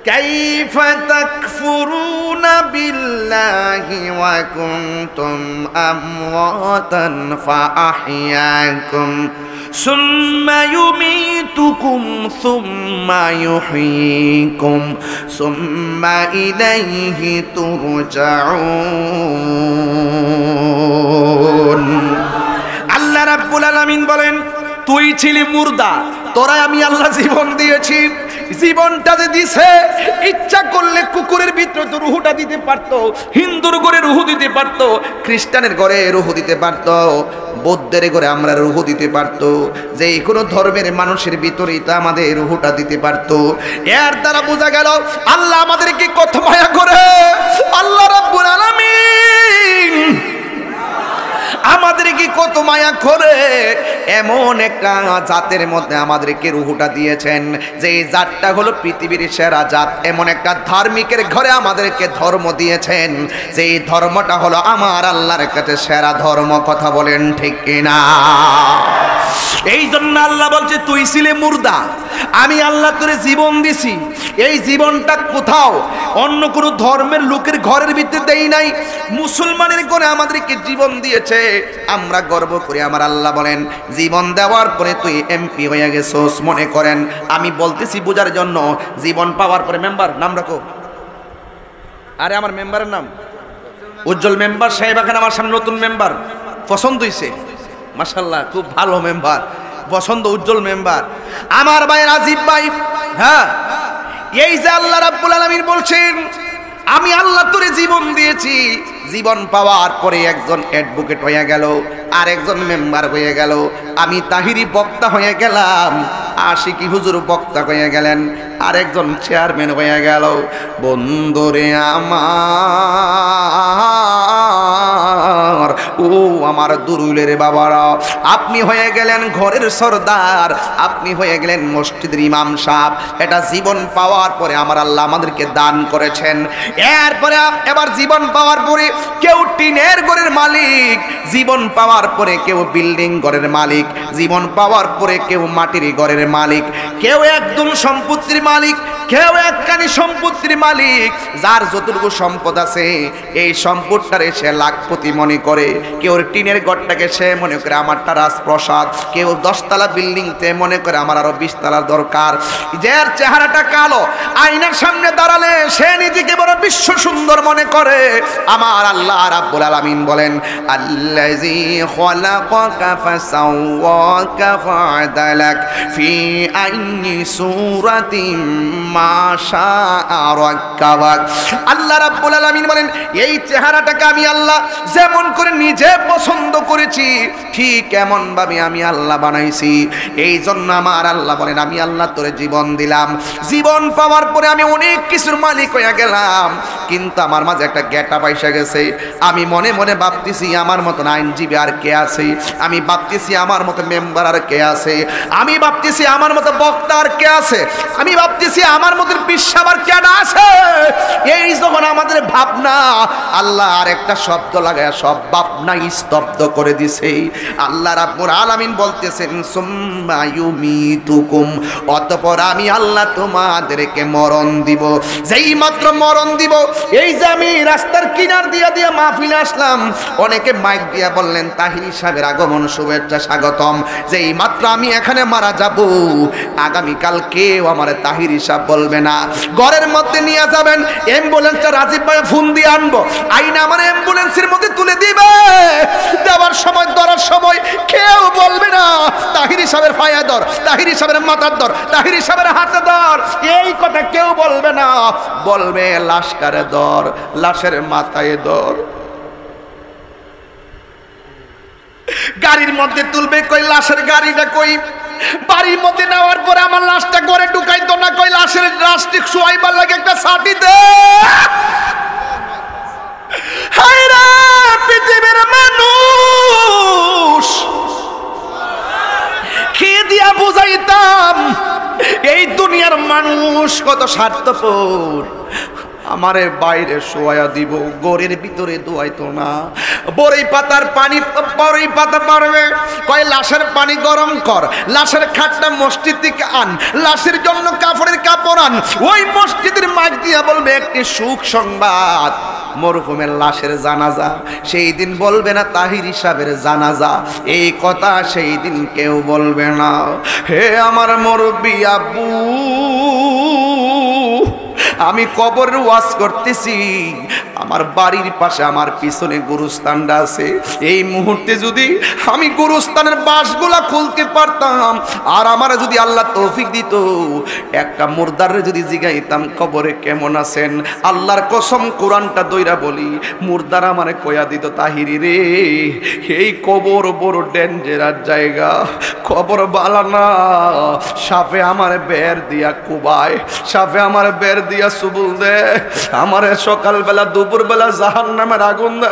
কাইফা তাকফুরুনা বিল্লাহি ওয়া কুনতুম আমওয়াতান ফাআহইয়াকুম সুম্মা ইউমীতুকুম সুম্মা ইউহয়ীকুম সুম্মা ইলাইহি তুরজাউন। আল্লাহ রাব্বুল আলামিন বলেন, তুই ছিলি মুর্দা, তোরা আমি আল্লাহ জীবন দিয়েছি। জীবনটা যে দিছে, ইচ্ছা করলে কুকুরের ভিতরে তো রুহুটা দিতে পারতো, হিন্দুর ঘরে রুহু দিতে পারতো, খ্রিস্টানের ঘরে রুহু দিতে পারতো, বৌদ্ধের ঘরে আমরা রুহু দিতে পারতো, যে কোনো ধর্মের মানুষের ভিতরেই তো আমাদের রুহুটা দিতে পারতো। এর দ্বারা বোঝা গেল আল্লাহ আমাদেরকে কত মায়া করে। আল্লাহ রাব্বুল আলামিন আমাদেরকে কত মায়া করে, এমন একটা জাতের মধ্যে আমাদেরকে রুহুটা দিয়েছেন, যে এই জাতটা হলো পৃথিবীর সেরা জাত। এমন একটা ধার্মিকের ঘরে আমাদেরকে ধর্ম দিয়েছেন, যে এই ধর্মটা হলো আমার আল্লাহর কাছে সেরা ধর্ম। কথা বলেন ঠিক কিনা? এই জন্য আল্লাহ বলছে, তুই ছিলে মুর্দা, আমি আল্লাহ তোরে জীবন দিছি। এই জীবনটা কোথাও অন্য কোনো ধর্মের লোকের ঘরের ভিতরে দেই নাই, মুসলমানের ঘরে আমাদেরকে জীবন দিয়েছে। আমরা গর্ব করি। আমার আল্লাহ বলেন, জীবন দেওয়ার পরে তুই এমপি হয়ে গেছোস। মনে করেন আমি বলতেছি বোঝার জন্য, জীবন পাওয়ার পরে মেম্বার, নাম রাখো, আরে আমার মেম্বারের নাম উজ্জ্বল মেম্বার সাহেব, এখন আমার সামনে নতুন মেম্বার পছন্দ হয়েছে, মাশাআল্লাহ খুব ভালো মেম্বার, পছন্দ উজ্জ্বল মেম্বার, আমার ভাই রাজীব ভাই। হ্যাঁ, এই যে আল্লাহ রাব্বুল আলামিন বলছেন, আমি আল্লাহ তোরে জীবন দিয়েছি। জীবন পাওয়ার পরে একজন অ্যাডভোকেট হয়ে গেল, আর একজন মেম্বার হয়ে গেল, আমি তাহিরি বক্তা হয়ে গেলাম, আশিকি হুজুর বক্তা হয়ে গেলেন, আর একজন চেয়ারম্যান হয়ে গেল। বন্ধুরে আমার, ও আমার দুরুলের বাবারা, আপনি হয়ে গেলেন ঘরের সরদার, আপনি হয়ে গেলেন মসজিদের ইমাম সাহেব। এটা জীবন পাওয়ার পরে আমার আল্লাহ আমাদেরকে দান করেছেন। এরপরে এবার জীবন পাওয়ার পরে কেউ টিনের ঘরের মালিক, জীবন পাওয়ার পরে কেউ বিল্ডিং ঘরের মালিক, জীবন পাওয়ার পরে কেউ মাটির ঘরের মালিক, কেউ একদম সম্পত্তির মালিক, কেউ একখানি সম্পত্তির মালিক। যার যতটুকু সম্পদ আছে এই সম্পদটারে সে লাখপতি মনে করে। কেউ টিনের ঘরটাকে সে মনে করে আমারটা রাজপ্রসাদ, কেউ 10 তলা বিল্ডিংতে মনে করে আমার আরো 20 তলা দরকার। যার চেহারাটা কালো, আয়নার সামনে দাঁড়ালে সে নিজেকে বড় বিশ্ব সুন্দর মনে করে। আমার আল্লাহ রাব্বুল আলামিন বলেন, আল্লাযী খালাকাকা ফাসাওয়াকা ফাআদালাক ফি আইয়ি সূরাতিন মা শাআ রাক্কাবাক। আল্লাহ রাব্বুল আলামিন বলেন, এই চেহারাটাকে আমি আল্লাহ যেমন করে নিজে পছন্দ করেছি, ঠিক এমন ভাবে আমি আল্লাহ বানাইছি। এই জন্য আমার আল্লাহ বলেন, আমি আল্লাহ তোরে জীবন দিলাম। জীবন পাওয়ার পরে আমি অনেক কিছুর মালিক হয়ে গেলাম, কিন্তু আমার মাঝে একটা গ্যাটা পয়সা গেছে। আমি মনে মনে ভাবতেছি আমার মতন আইনজীবী আর কে আছে, আমি ভাবতেছি আমার মতো মেম্বার আর কে আছে, আমি ভাবতেছি আমার মতো বক্তা আর কে আছে, আমি ভাবতেছি আমার মতো বিশ্বাস আর কেডা আছে। এই যখন আমাদের ভাবনা, আল্লাহ আর একটা শব্দ লাগায় সব ভাবনা স্তব্ধ করে দিছে। আল্লাহ রাব্বুল আলামিন বলতেছেন, সুম্মা ইউমীতুকুম, অতঃপর আমি আল্লাহ তোমাদেরকে মরণ দিব। যেই মাত্র মরণ দিব, এই যে আমি রাস্তার কিনার দিয়া দিয়া মাহফিলে আসলাম, অনেকে মাইক দিয়া বললেন তাহিরি সাহেবের আগমন শুভেচ্ছা স্বাগতম। যেই মাত্র আমি এখানে মারা যাব, আগামীকাল কেউ আমার তাহিরি সাহেব বলবে না। ঘরের মধ্যে নিয়ে যাবেন, অ্যাম্বুলেন্সটা রাজীব ভাই ফোন দিয়ে আনবো, আইনা আমার অ্যাম্বুলেন্সের মধ্যে তুলে দিবে। দেওয়ার সময়, ধরার সময় কেউ বলবে না তাহিরি সাহেবের পায়ে ধর, তাহিরি সাহেবের মাথার ধর, তাহিরি সাহেবের হাতে ধর, এই কথা কেউ বলবে না। বলবে লাশকারে ধর, লাশের মাথায় ধর। গাড়ির মধ্যে তুলবে, কই লাশের গাড়িটা কই? বাড়ির মধ্যে নেওয়ার পরে আমার লাশটা ঘরে ঢুকাইতো না, কই লাশের লাশটি শোয়াইবার লাগে একটা ছাটি দে। হায় রে পৃথিবীর মানুষ, কত স্বার্থপর, আমারে বাইরে শোয়া দিব, গড়ের ভিতরে দোয়াইতো না। বড়ই পাতার পানি, বড়ই পাতা পারবে কয় লাশের পানি গরম কর, লাশের খাটটা মসজিদ থেকে আন, লাশের জন্য কাপড়ের কাপড় আন। ওই মসজিদের মাইক দিয়া বলবে একটি সুখ সংবাদ, মরহুমের লাশের জানাজা। সেই দিন বলবে না তাহির সাহেবের জানাজা, এই কথা সেই দিন কেউ বলবে না। হে আমার মুরব্বি আব্বু, আমি কবরের ওয়াজ করতেছি, আমার বাড়ির পাশে আমার পিছনে গুরুস্থানটা আছে। এই মুহূর্তে যদি আমি গুরুস্থানের বাঁশগুলা খুলতে পারতাম, আর আমার যদি আল্লাহ তৌফিক দিত, একটা মুর্দারে যদি জিগাইতাম কবরে কেমন আছেন, আল্লাহর কসম কোরআনটা দইরা বলি, মুর্দার আমারে কয়া দিত তাহিরি রে, এই কবর বড় ডেঞ্জারাস জায়গা, কবর বালানা, সাপে আমার বের দিয়া কুবায়, সাপে আমার বের দিয়া সুবুল দে, আমারে সকালবেলা দুপুরবেলা জাহান্নামের আগুন দে,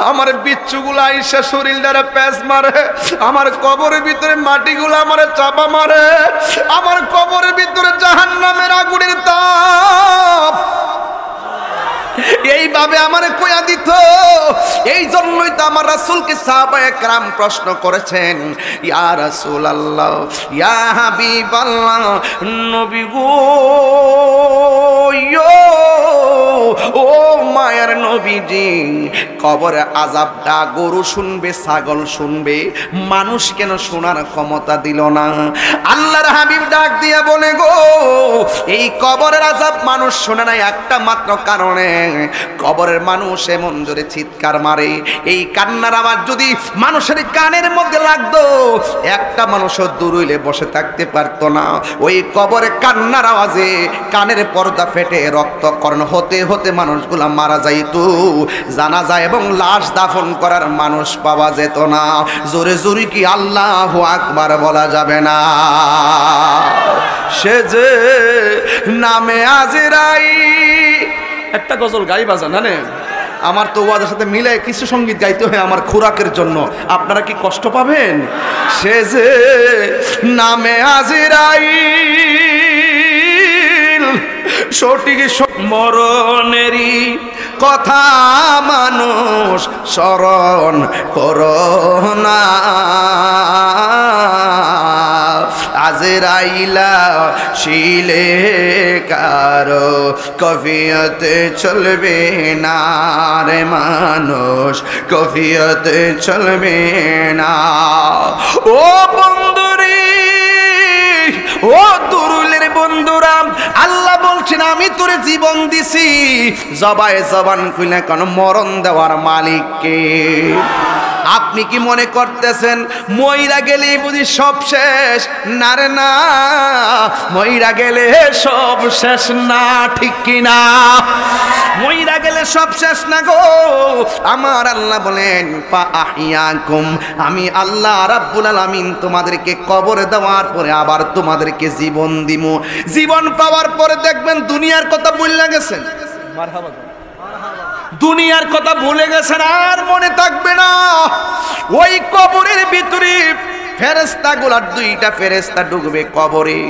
আমার বিচ্ছুগুলা আইসা শরীর দ্বারা প্যাঁচ মারে, আমার কবরের ভিতরে মাটিগুলা আমারে চাপা মারে, আমার কবরের ভিতরে জাহান্নামের আগুনের তাপ এইভাবে আমারে কয়া দিত। এই জন্যই তো আমার রাসূলকে সাহাবায়ে কেরাম প্রশ্ন করেছেন, ইয়া রাসূলুল্লাহ, ইয়া হাবিবাল্লাহ, নবী গো, ও মায়ের নবীজি, কবরে আযাবটা গরু শুনবে, ছাগল শুনবে, মানুষ কেন শোনার ক্ষমতা দিল না? আল্লাহর হাবিব ডাক দিয়া বলে, গো, এই কবরের আযাব মানুষ শোনে না একটা মাত্র কারণে, কবরের মানুষ এমন জোরে চিৎকার মারে, এই কান্নার আওয়াজ যদি মানুষের কানের মধ্যে লাগতো, একটা মানুষও দূর হইলে বসে থাকতে পারতো না। ওই কবরে কান্নার আওয়াজে কানের পর্দা ফেটে রক্তকর্ণ হতে হতে মানুষগুলা মারা যাইত, জানাজা এবং লাশ দাফন করার মানুষ পাওয়া যেত না। জোরে জোরে কি আল্লাহু আকবার বলা যাবে না? সে যে নামে আজরাই, একটা গজল গাই বাজা না, আমার তো ওয়াজের সাথে মিলে কিছু সঙ্গীত গাইতে হয় আমার খোরাকের জন্য, আপনারা কি কষ্ট পাবেন? সে যে নামে আজরাইল, সঠিক মরণেরই কথা মানুষ স্মরণ করো না, আজরাইলা শিলে কারো কফিয়তে চলবে না রে মানুষ, কফিয়তে চলবে না। ও বন্ধুরে, ও দুরুলের বন্ধুরা, আল্লাহ বলছেন আমি তোরে জীবন দিছি, জবায়ে জবান খুলে কোন মরণ দেওয়ার মালিককে। আপনি কি মনে করতেছেন মইরা গেলে বুঝি সব শেষ? না রে না, মইরা গেলে সব শেষ না, ঠিক কিনা? মইরা গেলে সব শেষ না গো। আমার আল্লাহ বলেন ফা আহিয়াকুম, আমি আল্লাহ রাব্বুল আলামিন তোমাদেরকে কবর দেওয়ার পরে আবার তোমাদেরকে জীবন দিমু। জীবন পাওয়ার পরে দেখবেন দুনিয়ার কথা ভুলে গেছেন, মারহাবা, দুনিয়ার কথা ভুলে গেছেন, আর মনে থাকবে না। ওই কবরের ভিতরে ফেরেশতা গুলা, দুইটা ফেরেশতা ঢুকবে কবরে,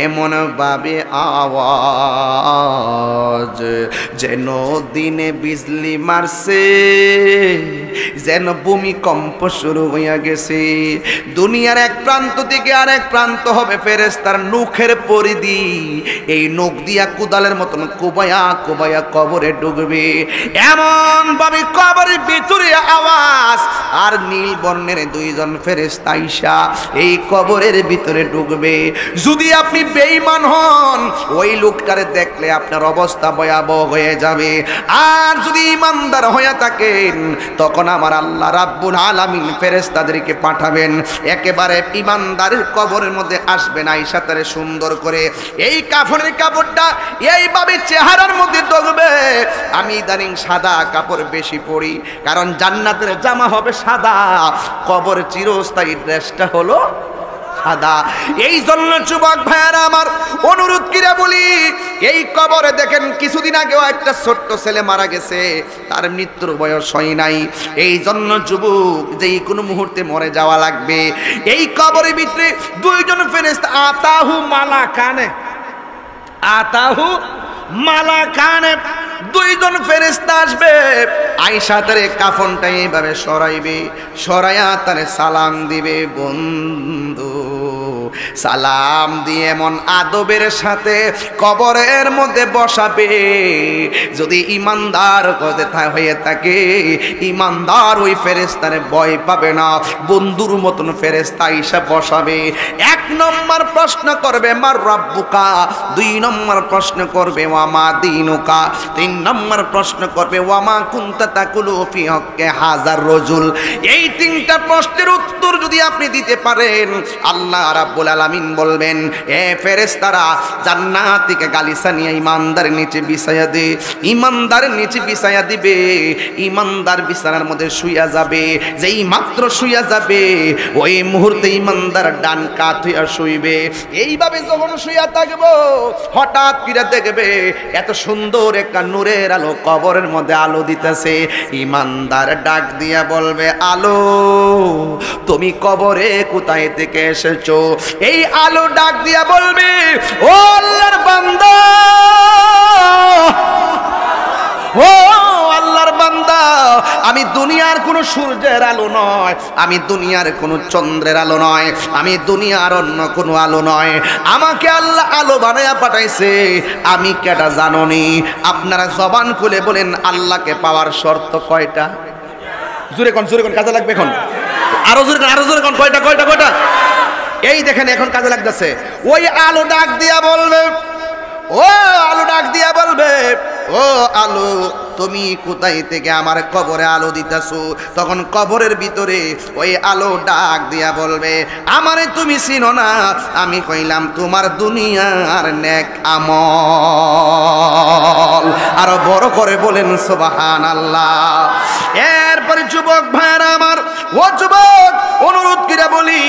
এমন ভাবে আওয়াজ যেন দিনে বিজলি মারছে, যেন ভূমিকম্প শুরু হইয়া গেছে। দুনিয়ার এক প্রান্ত থেকে আরেক প্রান্ত হবে ফেরেশতার নখের পরিধি, এই নখ দিয়া কুদালের মতন কোবায়া কোবায়া কবরে ঢুকবে। এমন ভাবে কবরের ভিতরে আওয়াজ, আর নীল বর্ণের দুইজন ফেরেশতা এই কবরের ভিতরে ঢুকবে। যদি আপনি বেঈমান হন, ওই লোকটারে দেখলে আপনার অবস্থা ভয়াবহ হয়ে যাবে। আর যদি ইমানদার হয়ে থাকেন, তখন আমার আল্লাহ রাব্বুল আলামিন ফেরেশতাদেরকে পাঠাবেন, একেবারে ইমানদারের কবরের মধ্যে আসবেন, আয়েশা তারে সুন্দর করে এই কাফনের কাপড়টা এইভাবে চেহারার মধ্যে ঢুকবে। আমি ইদানিং সাদা কাপড় বেশি পরি, কারণ জান্নাতের জামা হবে সাদা, কবর চিরস্থায়ী ড্রেসটা হলো সাদা। এই জন্য যুবক ভাইয়ারা আমার, অনুরোধ করে বলি, এই কবরে দেখেন কিছুদিন আগেও একটা ছোট্ট ছেলে মারা গেছে, তার মৃত্যুর বয়স হয় নাই। এই জন্য যুবক, যেই কোনো মুহূর্তে মরে যাওয়া লাগবে। এই কবরের ভিতরে দুইজন ফেরেশতা, আতাহু মালাকানে, আতাহু মালাকানে, দুইজন ফেরেশতা আসবে। আয়েশা তারে কাফনটা এইভাবে সরাইবে, সরাইয়া তারে সালাম দিবে, বন্ধু সালাম দিয়ে এমন আদবের সাথে কবরের মধ্যে বসাবে। যদি ইমানদার হয়ে থাকে, ইমানদার ওই ফেরেশতারে ভয় পাবে না, বন্ধুর মতন ফেরেশতা আয়েশা বসাবে। এক নম্বর প্রশ্ন করবে মার রাব্বুকা, দুই নম্বর প্রশ্ন করবে ওয়া মা দীনুকা, তিন নম্বর প্রশ্ন করবে ওয়া মা কুনতা তাকুলু ফি হক্কে হাজার রাজুল। এই তিনটা প্রশ্নের উত্তর যদি আপনি দিতে পারেন, আল্লাহ রাব্বুল আলামিন বলবেন, এ ফেরেশতারা জান্নাত থেকে গালিসা নিয়ে ইমানদারের নিচে বিছায়া দে। ইমানদারের নিচে বিছায়া দিবে, ইমানদার বিছানার মধ্যে শুইয়া যাবে। যেই মাত্র শুইয়া যাবে, ওই মুহূর্তে ইমানদার ডান কাত হইয়া শুইবে। এইভাবে যখন শুইয়া থাকবো, হঠাৎ করে দেখবে এত সুন্দর একটা নূরের আলো কবরের মধ্যে আলো দিতেছে। ইমানদার ডাক দিয়া বলবে, আলো তুমি কবরে কোথায় থেকে এসেছো? এই আলো ডাক দিয়া বলবে, ও আল্লাহর বান্দা, ও আল্লাহর বান্দা, আমি দুনিয়ার কোনো সূর্যের আলো নয়, আমি দুনিয়ার কোনো চন্দ্রের আলো নয়, আমি দুনিয়ার অন্য কোনো আলো নয়, আমাকে আল্লাহ আলো বানায়া পাঠাইছে। আমি কেটা জানোনি? আপনারা জবান খুলে বলেন, আল্লাহকে পাওয়ার শর্ত কয়টা? জোরে কোন, জোরে কোন, কাজে লাগবে এখন। আরো জোরে কোন, আরো জোরে কোন, কয়টা কয়টা কয়টা? এই দেখেন এখন কাজে লাগতেছে। ওই আলো ডাক দিয়া বলবে, ও আলো ডাক দিয়া বলবে, ও আলো তুমি কোথায় থেকে আমার কবরে আলো দিতেছো? তখন কবরের ভিতরে ওই আলো ডাক দিয়া বলবে, আমারে তুমি চিনো না? আমি কইলাম তোমার দুনিয়ার নেক আমল। আরো বড় করে বলেন সুবহানাল্লাহ। এরপরে যুবক ভাইরা আমার, ও যুবক, অনুরোধ করে বলি,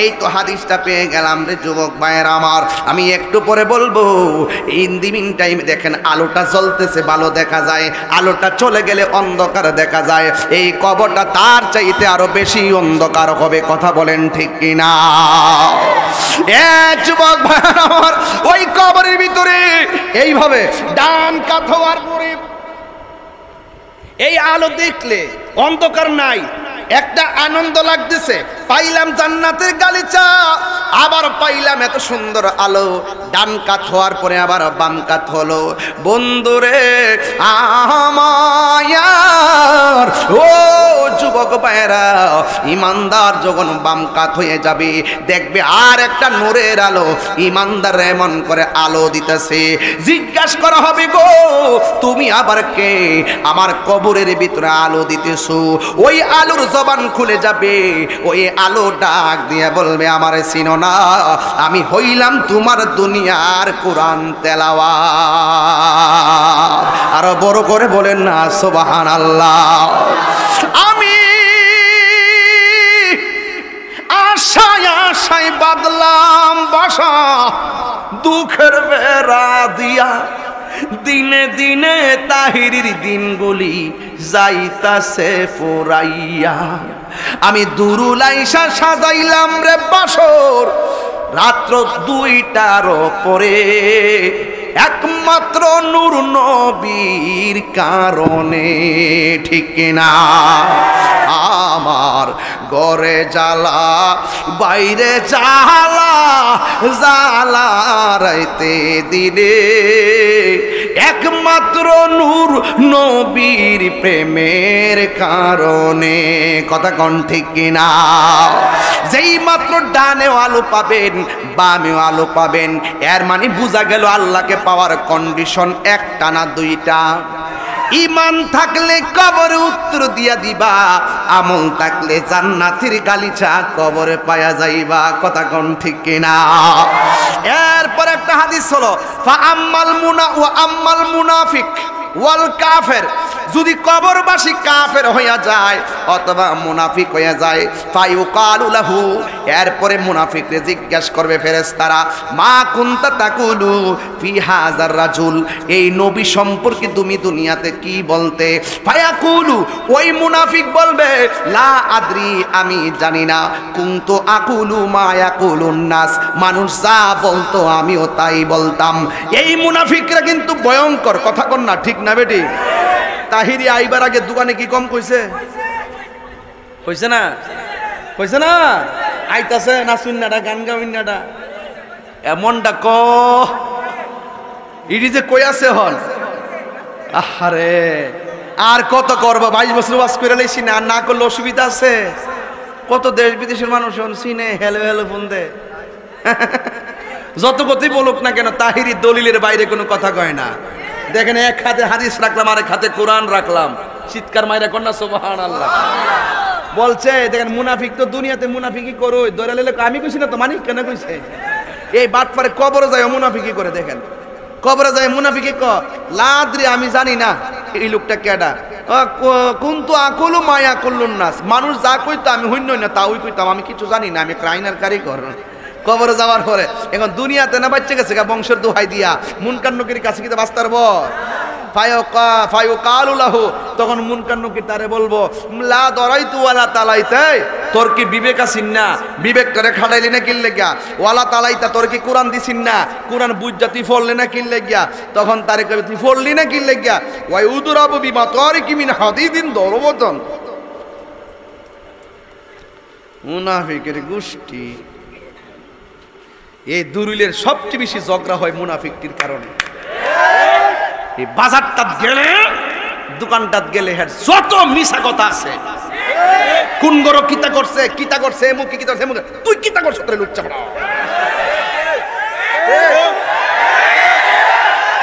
এই তো হাদিসটা পেয়ে গেলাম রে যুবক ভাইরা আমার। আমি একটু পরে বলবো, ইন দি মিন টাইম দেখেন আলোটা জ্বলতেছে, ভালো দেখা যায়। আলোটা চলে গেলে অন্ধকার দেখা যায়। এই কবরটা তার চাইতে আরো বেশি অন্ধকার হবে। কথা বলেন ঠিক কিনা? যুবক ভাইরা আমার, ওই কবরের ভিতরে এইভাবে ডান কাত হওয়ার পরে এই আলো দেখলে অন্ধকার নাই, একটা আনন্দ লাগতেছে। পাইলাম জান্নাতের গালিচা, আবার পাইলাম এত সুন্দর আলো। ডান কাত হওয়ার পরে আবার বাম কাত হলো। বন্ধুরে আমার, ও যুবক ভাইরা, ইমানদার যখন বাম কাত হয়ে যাবে, দেখবে আর একটা নূরের আলো ইমানদার এমন করে আলো দিতেছে। জিজ্ঞাসা করা হবে, গো তুমি আবার কে? আমার কবরের ভিতরে আলো দিতেছো। ওই আলোর জবান খুলে যাবে, ওই আলো ডাক দিয়ে বলবে, আমারে চিনো না? আমি হইলাম তোমার দুনিয়ার কোরআন তেলাওয়াত। আরো বড় করে বলেন না সুবহানাল্লাহ। আমি আশায় আশায় বাদলাম বাসা, দুঃখের বেড়া দিয়া দিনে দিনে তাহিরির দিনগুলি যাইতাছে ফুরাইয়া। আমি দুরুলাইসা সাজাইলাম রে বাসর, রাত্র 2টার পরে, একমাত্র নূর নবীর কারণে। ঠিক না? আমার ঘরে জ্বালা, বাইরে জ্বালা, জ্বালা রাইতে দিনে, একমাত্র নূর নবীর প্রেমের কারণে। কথা কোন ঠিক কিনা? যেই মাত্র ডানেও আলো পাবেন, বামেও আলো পাবেন, এর মানে বোঝা গেল আল্লাহকে পাওয়ার কন্ডিশন একটা না দুইটা। ইমান থাকলে কবরে উত্তর দিয়া দিবা, আমল থাকলে জান্নাতের গালিচা কবরে পায়া যাইবা। কথা কোন ঠিক কিনা? এরপর একটা হাদিস হলো, ফা আম্মাল মুনা ওয়া আম্মাল মুনাফিক, ওয়াল কাফের, যদি কবরবাসী কাফের হইয়া যায় অথবা মুনাফিক হইয়া যায়, ফায়ুকালু লাহু, এরপরে মুনাফিকরে জিজ্ঞাসা করবে ফেরেশতারা, মা কুনতা তাকুলু ফি হাযার রাজুল, এই নবী সম্পর্কে তুমি দুনিয়াতে কি বলতে? ফায়াকুলু, ওই মুনাফিক বলবে, লা আদরি, আমি জানি না, কুনতু আকুলু মা ইয়াকুলুন নাস, মানুষ যা বলতো আমিও তাই বলতাম। এই মুনাফিকরা কিন্তু ভয়ঙ্কর, কথা কন না, ঠিক না বেটি? তাহিরি আইবার আগে দোকানে কি কম কইছে? কইছে না? কইছে না? আইতাছে না শুননাটা, গান গাউন্নাটা এমনটা ক ইডি যে কই আছে হন। আহারে আর কত করবো, 22 বছর ওয়াজ করে লাইছি না, না করলে অসুবিধা আছে। কত দেশ বিদেশের মানুষ চিনে, হেলো হেলো ফোন দে। যত কথাই বলুক না কেন, তাহিরি দলিলের বাইরে কোনো কথা কয় না। দেখেন, এক হাতে হাদিস রাখলাম, আরেক হাতে কোরআন রাখলাম, চিৎকার মাইরা কন্যা সুবহানাল্লাহ বলছে। দেখেন, মুনাফিক তো দুনিয়াতে মুনাফিকি করো, ধরে লেলে আমি কইছি না তো, মানি কেন কইছে? এই বাটপারে কবরে যায় মুনাফিকি করে। দেখেন, কবরে যায় মুনাফিকি ক লাদ্রি, আমি জানি না এই লোকটা কেডা, কুনতু আকুলু মা ইয়াকুলুন নাস, মানুষ যা কইতো আমি হইনই না তা ওই কইতাম, আমি কিছু জানি না, আমি ক্রাইনার কারিগর। কবরে যাওয়ার পরে এখন দুনিয়াতে না বাচ্চা গেছে গা, বংশের দোহাই দিয়া মুনকার নকির কাছে কিতে বাঁচতে পারবো? ফায়ুকালু লাহু, তখন মুনকার নকির তারে বলবো, লা দরাইতু ওয়ালা তালাইতা, তোর কি বিবেক আছিন না? বিবেক করে খাটাইলি না কিনলে গিয়া? ওয়ালা তালাইতা, তোর কি কোরআন দিছিন না? কোরআন বুঝা তুই পড়লি না কিনলে গিয়া? তখন তারে কবে, তুই পড়লি না কিনলে গিয়া? ওয়াই উদুরাবু বিমা তারিকি মিন হাদিদিন দরবতন। মুনাফিকের গোষ্ঠী, এই দুরুলের সবচেয়ে বেশি ঝগড়া হয় মুনাফিকটির কারণে। এই বাজারটা গেলে, দোকানটাত গেলে যত মিছা কথা আছে, কোন গরো কিতা করছে, কিতা করছে, এমুকি কিতা করছে, এমুকি, তুই কিতা করছ, তোরে লুচ্চা পড়া।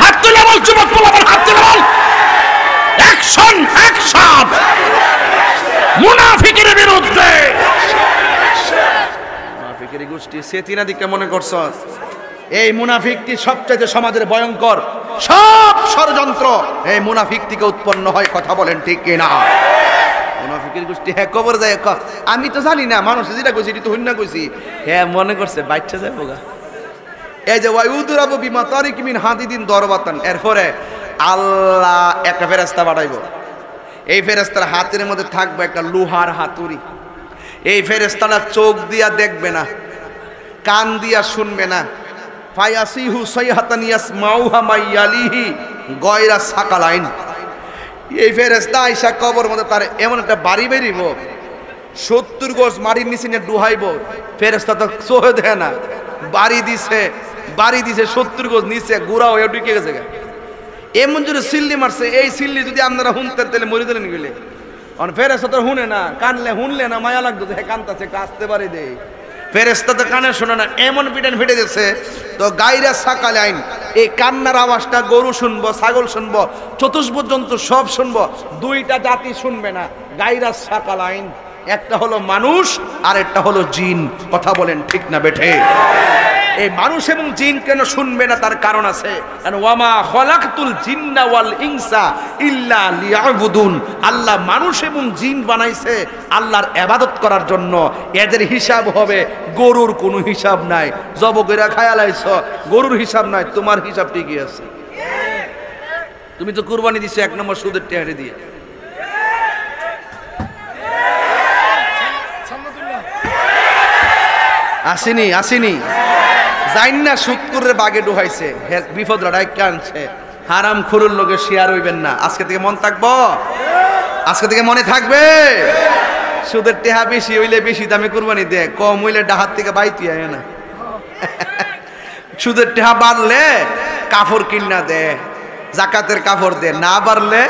হাত তুলে বল, যুবক পোলাপান, হাত তুলে বল, অ্যাকশন, অ্যাকশন মুনাফিকের বিরুদ্ধে। মুনাফিকের গোষ্ঠী সেতিনা দিকে মনে করছ? এই মুনাফিকটি সবচাইতে সমাজের ভয়ঙ্কর, সব ষড়যন্ত্র এই মুনাফিক থেকে উৎপন্ন হয়, কথা বলেন ঠিক কিনা? মুনাফিকের গোষ্ঠী হ্যাঁ কবর যায়, আমি তো জানি না, মানুষ যেটা কইছি এটি তো হইনা কইছি, হ্যাঁ মনে করছে বাচ্চা যায় বোগা। এই যে ওয়াইউদুরাবু বিমা তারিকি মিন হাদিদিন দরবাতান, এরপরে আল্লাহ একটা ফেরেশতা পাঠাইবো। এই ফেরেশতার হাতের মধ্যে থাকবে একটা লোহার হাতুড়ি। এই ফেরেশতাটা চোখ দিয়া দেখবে না, কান দিয়া শুনবে না, ফায়াসিহু সাইহাতান ইয়াসমাউহা মাইয়ালিহি গায়রা সাকালাইন। এই ফেরেশতা আইসা কবর মধ্যে তার এমন একটা বাড়ি বেরিব, 70 গজ মাটির নিচে নিয়ে ডুহাইব। ফেরেশতা তো চোখে দেয় না, বাড়ি দিছে 70 গজ নিচে, গুড়া হয়ে ঢুকে গেছে। এমন জোরে সিল্লি মারছে, এই সিল্লি যদি আপনারা শুনতেন তাহলে মরে দিলেন গেলে। ফেরেশতা তো শুনে না, কানলে শুনলে না, মায়া লাগতো, কানতাছে, আসতে পারে দে। ফেরেশতা তো কানে শোনে না, এমন পিটান ফেটে দিচ্ছে। তো গায়রা সাকালাইন, এই কান্নার আওয়াজটা গরু শুনবো, ছাগল শুনবো, চতুষ্পদ জন্তু সব শুনবো, দুইটা জাতি শুনবে না। গায়রা সাকালাইন, একটা হলো মানুষ আর একটা হলো জিন, কথা বলেন ঠিক না বেঠে? এই মানুষ এবং জিন কেন শুনবে না তার কারণ আছে, কারণ ওয়ামা খলাকতুল জিন্না ওয়াল ইনসা ইল্লা লিয়াবুদুন, আল্লাহ মানুষ এবং জিন বানাইছে আল্লাহর ইবাদত করার জন্য। এদের হিসাব হবে, গরুর কোনো হিসাব নাই। জবকেরা খায়ালাইছ, গরুর হিসাব নাই, তোমার হিসাব ঠিকই আছে। তুমি তো কুরবানি দিছো 1 নম্বর সুদের টেহারে দিয়ে। আসেনি যাইন না, শুক্কুরের বাগে ডুহাইছে, বিপদ ডাইকা আনছে। হারাম খুরুর লোকে শেয়ার হইবেন না। আজকে থেকে মন থাকবো, আজকে থেকে মনে থাকবে। সুদের টেহা বেশি হইলে বেশি দামে কুরবানি দে, কম হইলে ডাহাত থেকে বাইতি আয় না। সুদের টেহা বাড়লে কাপড় কিনা দে, জাকাতের কাপড় দে, না বাড়লে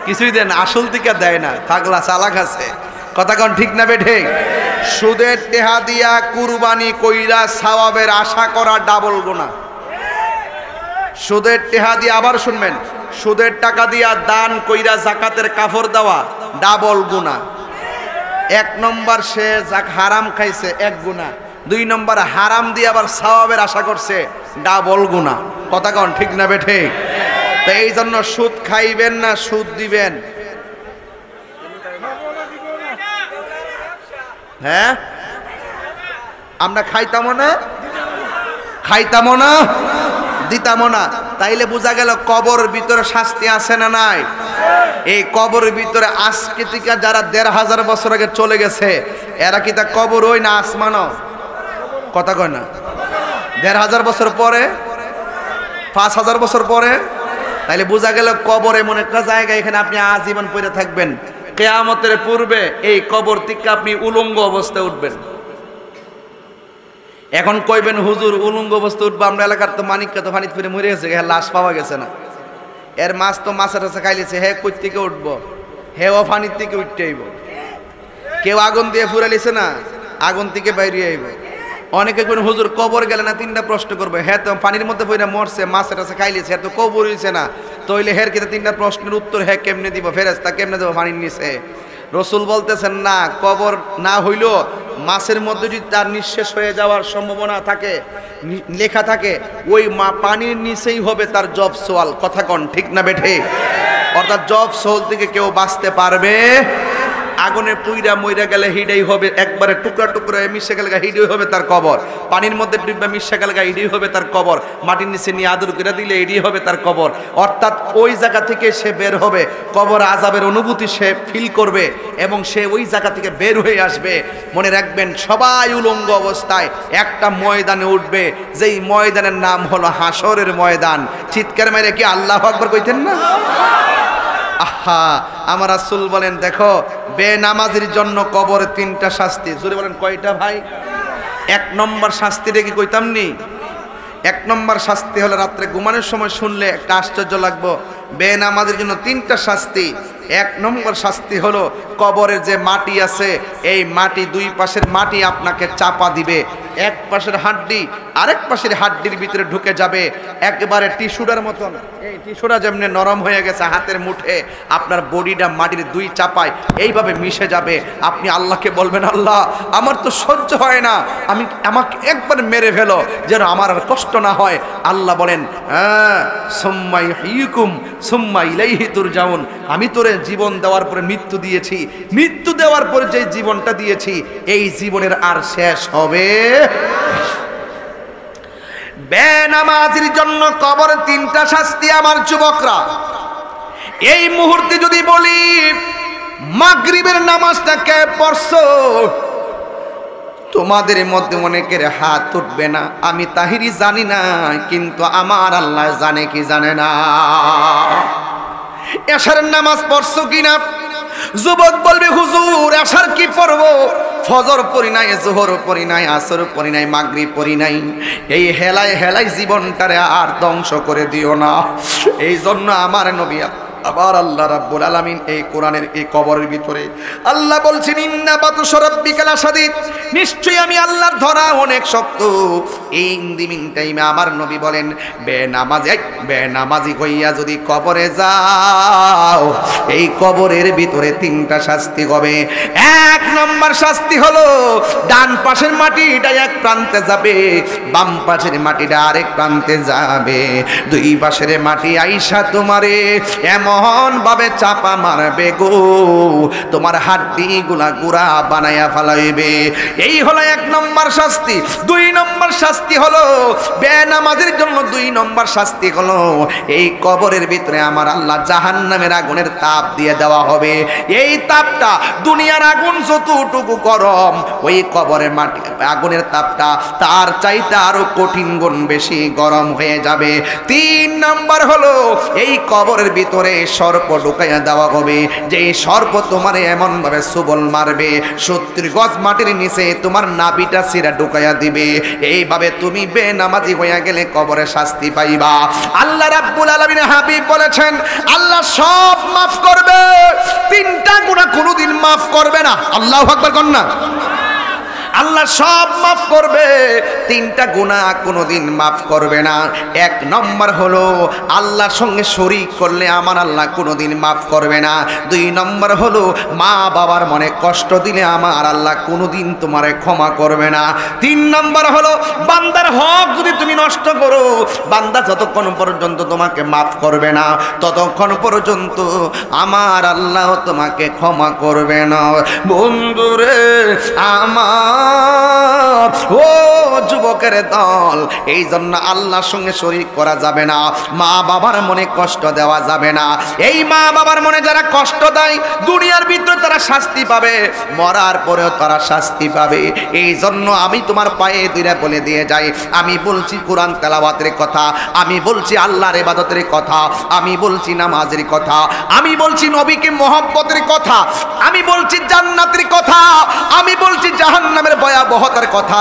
কিছুই দেন, আসল দিকে দেয় না। থাকলা চালাক আছে, কথা কোন ঠিক না বেঠে? সুদের টেহা দিয়া কুরবানি কইরা সওয়াবের আশা করা ডাবল গুনাহ। সুদের টেহা দিয়া, আবার শুনবেন, সুদের টাকা দিয়া দান কইরা জাকাতের কাপড় দেওয়া ডাবল গুনাহ। 1 নম্বর সে হারাম খাইছে 1 গুনাহ, 2 নম্বর হারাম দিয়ে আবার সওয়াবের আশা করছে ডাবল গুনাহ। কথা কোন ঠিক না বেঠে? তো এই জন্য সুদ খাইবেন না সুদ দিবেন? হ্যাঁ, আমরা খাইতামও না, খাইতামও না, দিতামও না। তাইলে বোঝা গেল কবরের ভিতরে শাস্তি আছে না নাই? এই কবরের ভিতরে আজকে থেকে যারা ১৫০০ বছর আগে চলে গেছে, এরা কি তা কবর ওই না আসমানও? কথা কয় না? ১৫০০ বছর পরে, ৫০০০ বছর পরে, তাইলে বোঝা গেল কবর এমন একটা জায়গা, এখানে আপনি আজীবন পড়ে থাকবেন। কিয়ামতের পূর্বে এই কবর থেকে আপনি উলঙ্গ অবস্থায় উঠবেন। এখন কইবেন হুজুর উলঙ্গ অবস্থা উঠবো, আমরা এলাকার তো মানিককে তো পানিতে ফিরে মরে গেছে, হ্যাঁ লাশ পাওয়া গেছে না, এর মাছ তো মাছের কাছে খাইলেছে, হ্যাঁ কই থেকে উঠবো? হ্যাঁ ও পানির থেকে উঠতে আইব। কেউ আগুন দিয়ে ফুরালিছে না, আগুন থেকে বাইরে আইব। অনেকে কোন হুজুর কবর গেলে না ৩টা প্রশ্ন করবে, হ্যাঁ তো পানির মধ্যে পড়ে মরছে, মাছের কাছে খাইলেছে, হ্যাঁ তো কবর হইছে না, তইলে হের কিন্তু ৩টা প্রশ্নের উত্তর হ্যাঁ কেমনে দিব? ফেরেশতা কেমনে দেবো পানির নিচে? রসুল বলতেছেন না, কবর না হইল মাছের মধ্যে যদি তার নিঃশেষ হয়ে যাওয়ার সম্ভাবনা থাকে, লেখা থাকে, ওই পানির নিচেই হবে তার জব সোয়াল। কথা কন ঠিক না বেঠে? অর্থাৎ জব সোয়াল থেকে কেউ বাঁচতে পারবে? আগুনে পুইরা মইরা গেলে হিডেই হবে, একবারে টুকরা টুকরা মিশে গেলে হিডেই হবে তার কবর। পানির মধ্যে ডুববে মিশে গেলে হিডেই হবে তার কবর। মাটির নিচে নিয়ে আদর করে দিলে এটাই হবে তার কবর। অর্থাৎ ওই জায়গা থেকে সে বের হবে, কবর আযাবের অনুভূতি সে ফিল করবে এবং সে ওই জায়গা থেকে বের হয়ে আসবে। মনে রাখবেন, সবাই উলঙ্গ অবস্থায় একটা ময়দানে উঠবে, যেই ময়দানের নাম হলো হাসরের ময়দান। চিৎকার মেরে কি আল্লাহু আকবার কইতেন না? আহা, আমার রাসূল বলেন, দেখো বেনামাজির জন্য কবরে 3টা শাস্তি। জোরে বলেন কয়টা ভাই? 1 নম্বর শাস্তিটা কি কইতাম নি? 1 নম্বর শাস্তি হলো, রাত্রে ঘুমানোর সময় শুনলে একটা আশ্চর্য লাগবো, বেনামাজির জন্য 3টা শাস্তি। 1 নম্বর শাস্তি হলো, কবরের যে মাটি আছে, এই মাটি 2 পাশের মাটি আপনাকে চাপা দিবে। এক পাশের হাড্ডি আরেক পাশের হাড্ডির ভিতরে ঢুকে যাবে, একেবারে টিস্যুটার মতন। এই টিস্যুটা যেমনি নরম হয়ে গেছে হাতের মুঠে, আপনার বডিটা মাটির 2 চাপায় এইভাবে মিশে যাবে। আপনি আল্লাহকে বলবেন, আল্লাহ আমার তো সহ্য হয় না, আমাকে একবার মেরে ফেলো যেন আমার আর কষ্ট না হয়। আল্লাহ বলেন, হ্যাঁ, সুম্মা ইহয়িকুম সুম্মা ইলাইহি তুরজাউন, আমি তোরে জীবন দেওয়ার পরে মৃত্যু দিয়েছি, মৃত্যু দেওয়ার পরে যে জীবনটা দিয়েছি, এই জীবনের আর শেষ হবে। বেনামাজির জন্য কবরে 3টা শাস্তি। আমার যুবকরা, এই মুহূর্তে যদি বলি মাগরিবের নামাজটা কে পড়ছো, তোমাদের মধ্যে অনেকের হাত উঠবে না। আমি তাহিরি জানি না, কিন্তু আমার আল্লাহ জানে কি জানে না। এশারের নামাজ পড়ছো কিনা? যুবক বলবে, হুজুর এশার কি পড়বো, ফজর পড়ি নাই, জোহর পড়ি নাই, আসর পড়ি নাই, মাগরিব পড়ি নাই। এই হেলায় হেলায় জীবনটারে আর ধ্বংস করে দিও না। এই জন্য আমার নবী আবার আল্লাহ রাব্বুল আলামিন এই কোরআনের এই কবরের ভিতরে আল্লাহ বলছেন, ইন্না বাতুশা রাব্বিকা লাশাদীদ, নিশ্চয়ই আমি আল্লাহর ধরা অনেক শক্ত। এই ইন্দিমিন টাইমে আমার নবী বলেন, বেনামাজি হইয়া যদি কবরে যাও, এই কবরের ভিতরে 3টা শাস্তি হবে। 1 নম্বর শাস্তি হলো, ডান পাশের মাটিটা এক প্রান্তে যাবে, বাম পাশের মাটিটা আরেক প্রান্তে যাবে। 2 পাশের মাটি আইসা তোমারে এমন ভাবে চাপা মারবে গো, তোমার হাড্ডি গুলা গুড়া বানায়া ফেলাইবে। এই হলো 1 নম্বর শাস্তি। 2 নম্বর শাস্তি হলো, বেনামাজির জন্য 2 নম্বর শাস্তি হলো, এই কবরের ভিতরে আমার আল্লাহ জাহান্নামের আগুনের তাপ দিয়ে দেওয়া হবে। এই তাপটা দুনিয়ার আগুন যতটুকু গরম, ওই কবরের মাটি আগুনের তাপটা তার চাইতে আরো কঠিন গুণ বেশি গরম হয়ে যাবে। 3 নম্বর হলো, এই কবরের ভিতরে সর্প ঢুকাইয়া দেওয়া হবে, যে সর্প তোমার এমন ভাবে সুবল মারবে, 70 গজ মাটির নিচে তোমার নাভিটা ছিঁড়া ঢুকাইয়া দিবে। এইভাবে তুমি বেনামাজি হইয়া গেলে কবরে শাস্তি পাইবা। আল্লাহ রাব্বুল আলামিন হাবিব বলেছেন, আল্লাহ সব মাফ করবে, 3টা গুনাহ কোনোদিন মাফ করবে না। আল্লাহু আকবার কন না। আল্লাহ সব মাফ করবে, তিনটা গুনাহ কোনোদিন মাফ করবে না। এক নম্বর হলো আল্লাহর সঙ্গে শরীক করলে আমার আল্লাহ কোনোদিন মাফ করবে না। দুই নম্বর হলো মা বাবার মনে কষ্ট দিলে আমার আল্লাহ কোনোদিন তোমারে ক্ষমা করবে না। তিন নম্বর হলো বান্দার হক যদি তুমি নষ্ট করো, বান্দা যতক্ষণ পর্যন্ত তোমাকে মাফ করবে না ততক্ষণ পর্যন্ত আমার আল্লাহ তোমাকে ক্ষমা করবে না। বন্ধুরে আমার, ও যুবকের দল, এই জন্য আল্লাহর সঙ্গে শরীক করা যাবে না, মা বাবার মনে কষ্ট দেওয়া যাবে না। এই মা বাবার মনে যারা কষ্ট দেয় দুনিয়ার ভিতরে তারা শাস্তি পাবে, মরার পরেও তারা শাস্তি পাবে। এই জন্য আমি তোমার পায়ে দুইটা বলে দিয়ে যাই, আমি বলছি কোরআন তেলাওয়াতের কথা, আমি বলছি আল্লাহর ইবাদতের কথা, আমি বলছি নামাজের কথা, আমি বলছি নবীকে মহব্বতের কথা, আমি বলছি জান্নাতের কথা, আমি বলছি জাহান্নামের ভয়াবহতার কথা,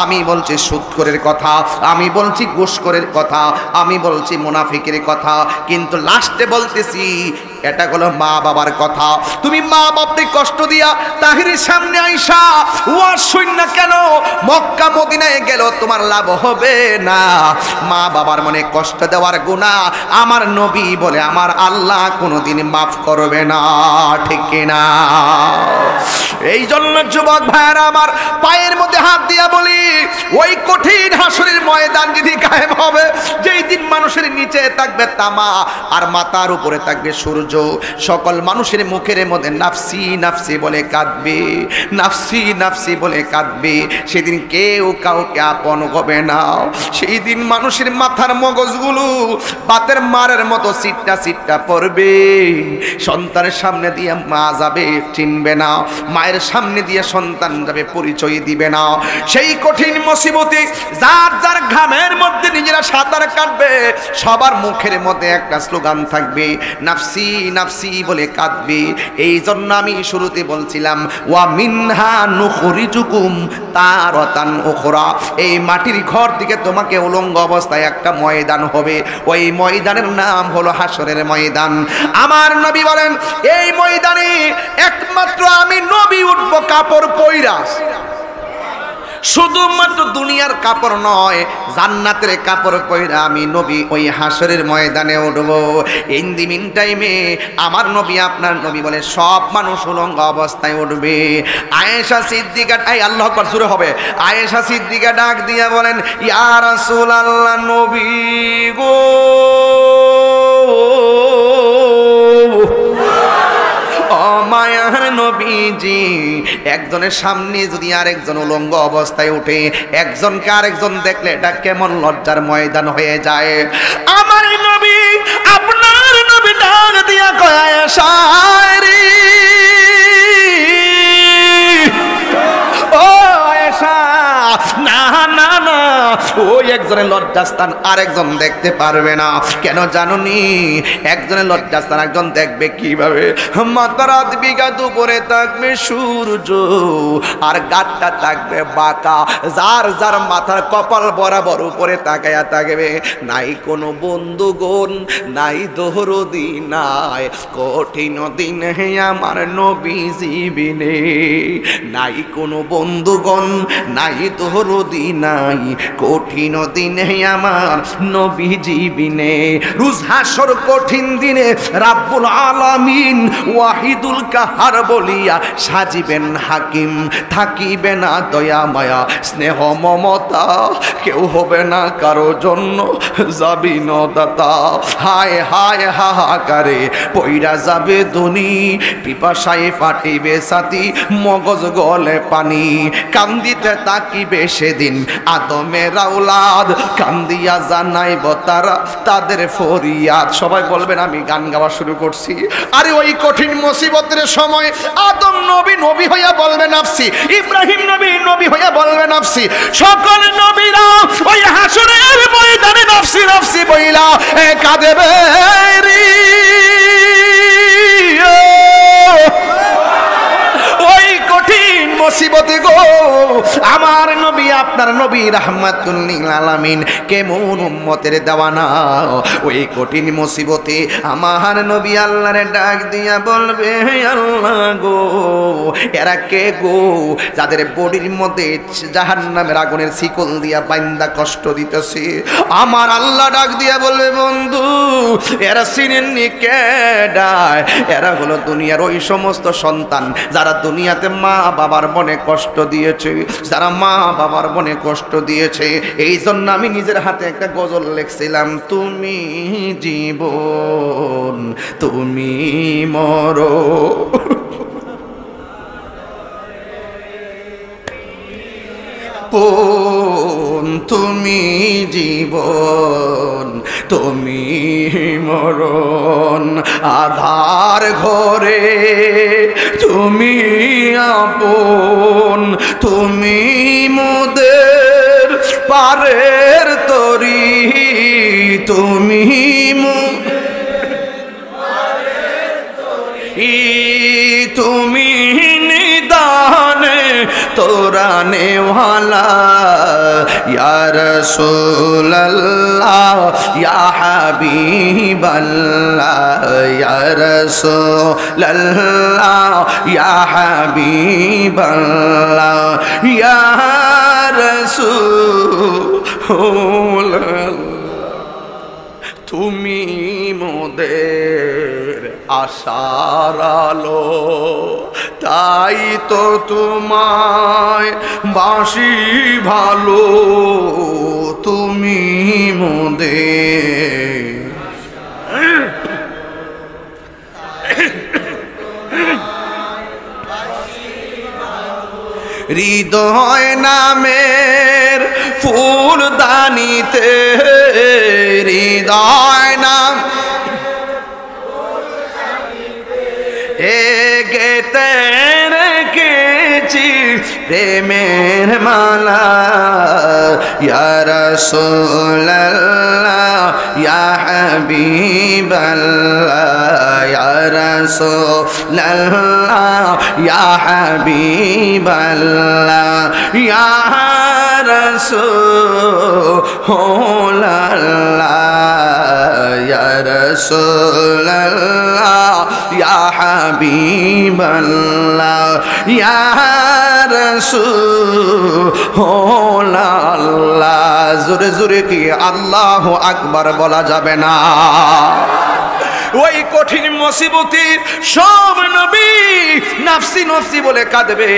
আমি বলছি সুদখোরের কথা, আমি বলছি ঘুষখোরের কথা, আমি বলছি মুনাফিকের কথা, কিন্তু লাস্টে বলতেছি এটা হলো মা বাবার কথা। তুমি মা বাপকে কষ্ট দিয়া তাহিরের সামনে আইসা ওয়াজ শুননা কেন, মক্কা মদিনায় গেল তোমার লাভ হবে না। মা বাবার মনে কষ্ট দেওয়ার গুনাহ আমার নবী বলে আমার আল্লাহ কোনোদিন মাফ করবে না, ঠিক কিনা? এই জন্য যুবক ভাইরা আমার, পায়ের মধ্যে হাত দিয়া বলি, ওই কঠিন হাসরের ময়দান যদি কায়েম হবে, যেই দিন মানুষের নিচে থাকবে তামা আর মাথার উপরে থাকবে সূর্য, সকল মানুষের মুখের মধ্যে নাফসি নাফসি বলে কাঁদবে, নাফসি নাফসি বলে কাঁদবে। সেদিন কেউ কাউকে আপন হবে না। সেই দিন মানুষের মাথার মগজগুলো বাতের মারের মতো সিটটা সিটটা পড়বে। সন্তানের সামনে দিয়ে মা যাবে চিনবে না, মায়ের সামনে দিয়ে সন্তান যাবে পরিচয় দিবে না। সেই কঠিন মুসিবতে যার যার ঘামের মধ্যে নিজেরা সাঁতার কাটবে, সবার মুখের মধ্যে একটা স্লোগান থাকবে, নাফসি নাফসি বলে কাঁদবে। এই জন্য আমি শুরুতে বলছিলাম ওয়া মিনহা নুখরিজুকুম তারাতান উখরা, এই মাটির ঘর থেকে তোমাকে উলঙ্গ অবস্থায় একটা ময়দান হবে, ওই ময়দানের নাম হলো হাসরের ময়দান। আমার নবী বলেন এই ময়দানে একমাত্র আমি নবী উঠবো কাপড় পইরা। শুধুমাত্র দুনিয়ার কাপড় নয়, জান্নাতের কাপড় পইরা আমি নবী ওই হাসরের ময়দানে উঠব। ইন দি মিন টাইমে আমার নবী আপনার নবী বলে সব মানুষ উলঙ্গ অবস্থায় উঠবে। আয়েশা সিদ্দিকা, এই আল্লাহু আকবার জোরে হবে, আয়েশা সিদ্দিকা ডাক দিয়া বলেন ইয়া রাসূলুল্লাহ, নবী গো, মায়ার নবীজি, একজনের সামনে যদি আরেকজন উলঙ্গ অবস্থায় উঠে, একজনকে আরেকজন দেখলে এটা কেমন লজ্জার ময়দান হয়ে যায়। আমার নবী, আপনার নবী ডাক দিয়া কয় আয়েশা রে, ও আয়েশা, না না না, ওই একজনের লজ্জাস্থান আরেকজন দেখতে পারবে না। কেন জানুনি? একজনের লজ্জাস্থান একজন দেখবে কিভাবে? মাথা রাত বিঘা দুপুরে থাকবে সূর্য আর গাটটা থাকবে বাঁকা, যার যার মাথার কপাল বরাবর উপরে তাকায়া থাকবে। নাই কোনো বন্ধুগণ, নাই দোহরদি, নাই কঠিন দিন হে আমার নবী জীবনে, নাই কোনো বন্ধুগণ, নাই দোহরদি, নাই কঠিন দিনে আমার নবী জীবনে। রোজ হাসর কঠিন দিনে রাব্বুল আলামিন ওয়াহিদুল কাহার বলিয়া সাজিবেন হাকিম, থাকিবে না দয়া মায়া স্নেহ মমতা, কেউ হবে না কারো জন্য যাবি নদাতা। হায় হায় হাহাকারে পইরা যাবে ধনী, পিপাসায় ফাটিবে ছাতি, মগজ গলে পানি, কান্দিতে তাকিবে সেদিন আদমের আওলাদ, কান্দিয়া জানাইব তারা তাদের ফরিয়াদ। সবাই বলবেন আমি গান গাওয়া শুরু করছি। আরে ওই কঠিন মুসিবতের সময় আদম নবী নবী হইয়া বলবে নাফসি, ইব্রাহিম নবী নবী হইয়া বলবে নাফসি, সকল নবীরা ওই হাসরের ময়দানে নাফসি নাফসি বইলা কাঁদেবে রে। ওই কঠিন মুসিবতে গো আমার নবী আপনার নবী রাহমাতুল লিল আলামিন কেমন উম্মতের দেওয়ানা। ওই কঠিন মুসিবতে আমার নবী আল্লাহরে ডাক দিয়া বলবে, আল্লাহ গো, এরা কে গো যাদের বডির মধ্যে জাহান্নামের আগুনের শিকল দিয়া বাইন্দা কষ্ট দিতেছে? আমার আল্লাহ ডাক দিয়া বলবে, বন্ধু এরা চিনেননি কেডায়? এরা হলো দুনিয়ার ওই সমস্ত সন্তান যারা দুনিয়াতে মা বাবার মনে কষ্ট দিয়েছে, যারা মা বাবার মনে কষ্ট দিয়েছে। এই জন্য আমি নিজের হাতে একটা গজল লিখছিলাম, তুমি জীবন তুমি মরণ, তুমি জীবন তুমি মরণ, আধার ঘরে তুমি আপন, তুমি মোদের পারের তরি, তুমি তুমি নিদানে তোরানে ওয়ালা, ইয়া রাসূলুল্লাহ ইয়া হাবিবাল্লাহ, ইয়া রাসূলুল্লাহ ইয়া হাবিবাল্লাহ, ইয়া রাসূলুল্লাহ তুমি মোদের আশার আলো, তাই তো তোমায় বাসি ভালো, তুমি মোদের হৃদয় নামের ফুলদানিতে, হৃদয় নাম গেতে রেখেছি প্রেমের মালা, ইয়া রাসূলুল্লাহ ইয়া হাবিবাল্লাহ, ইয়া রাসূলুল্লাহ ইয়া হাবিবাল্লাহ, ইয়া রাসূলুল্লাহ, ইয়া রাসূলুল্লাহ ইয়া হাবিবাল্লাহ, ইয়া রাসূলুল্লাহ। জোরে জোরে কি আল্লাহু আকবার বলা যাবে না? ওই কঠিন মুসিবতে সব নবী নাফসি নফসি বলে কাঁদবে,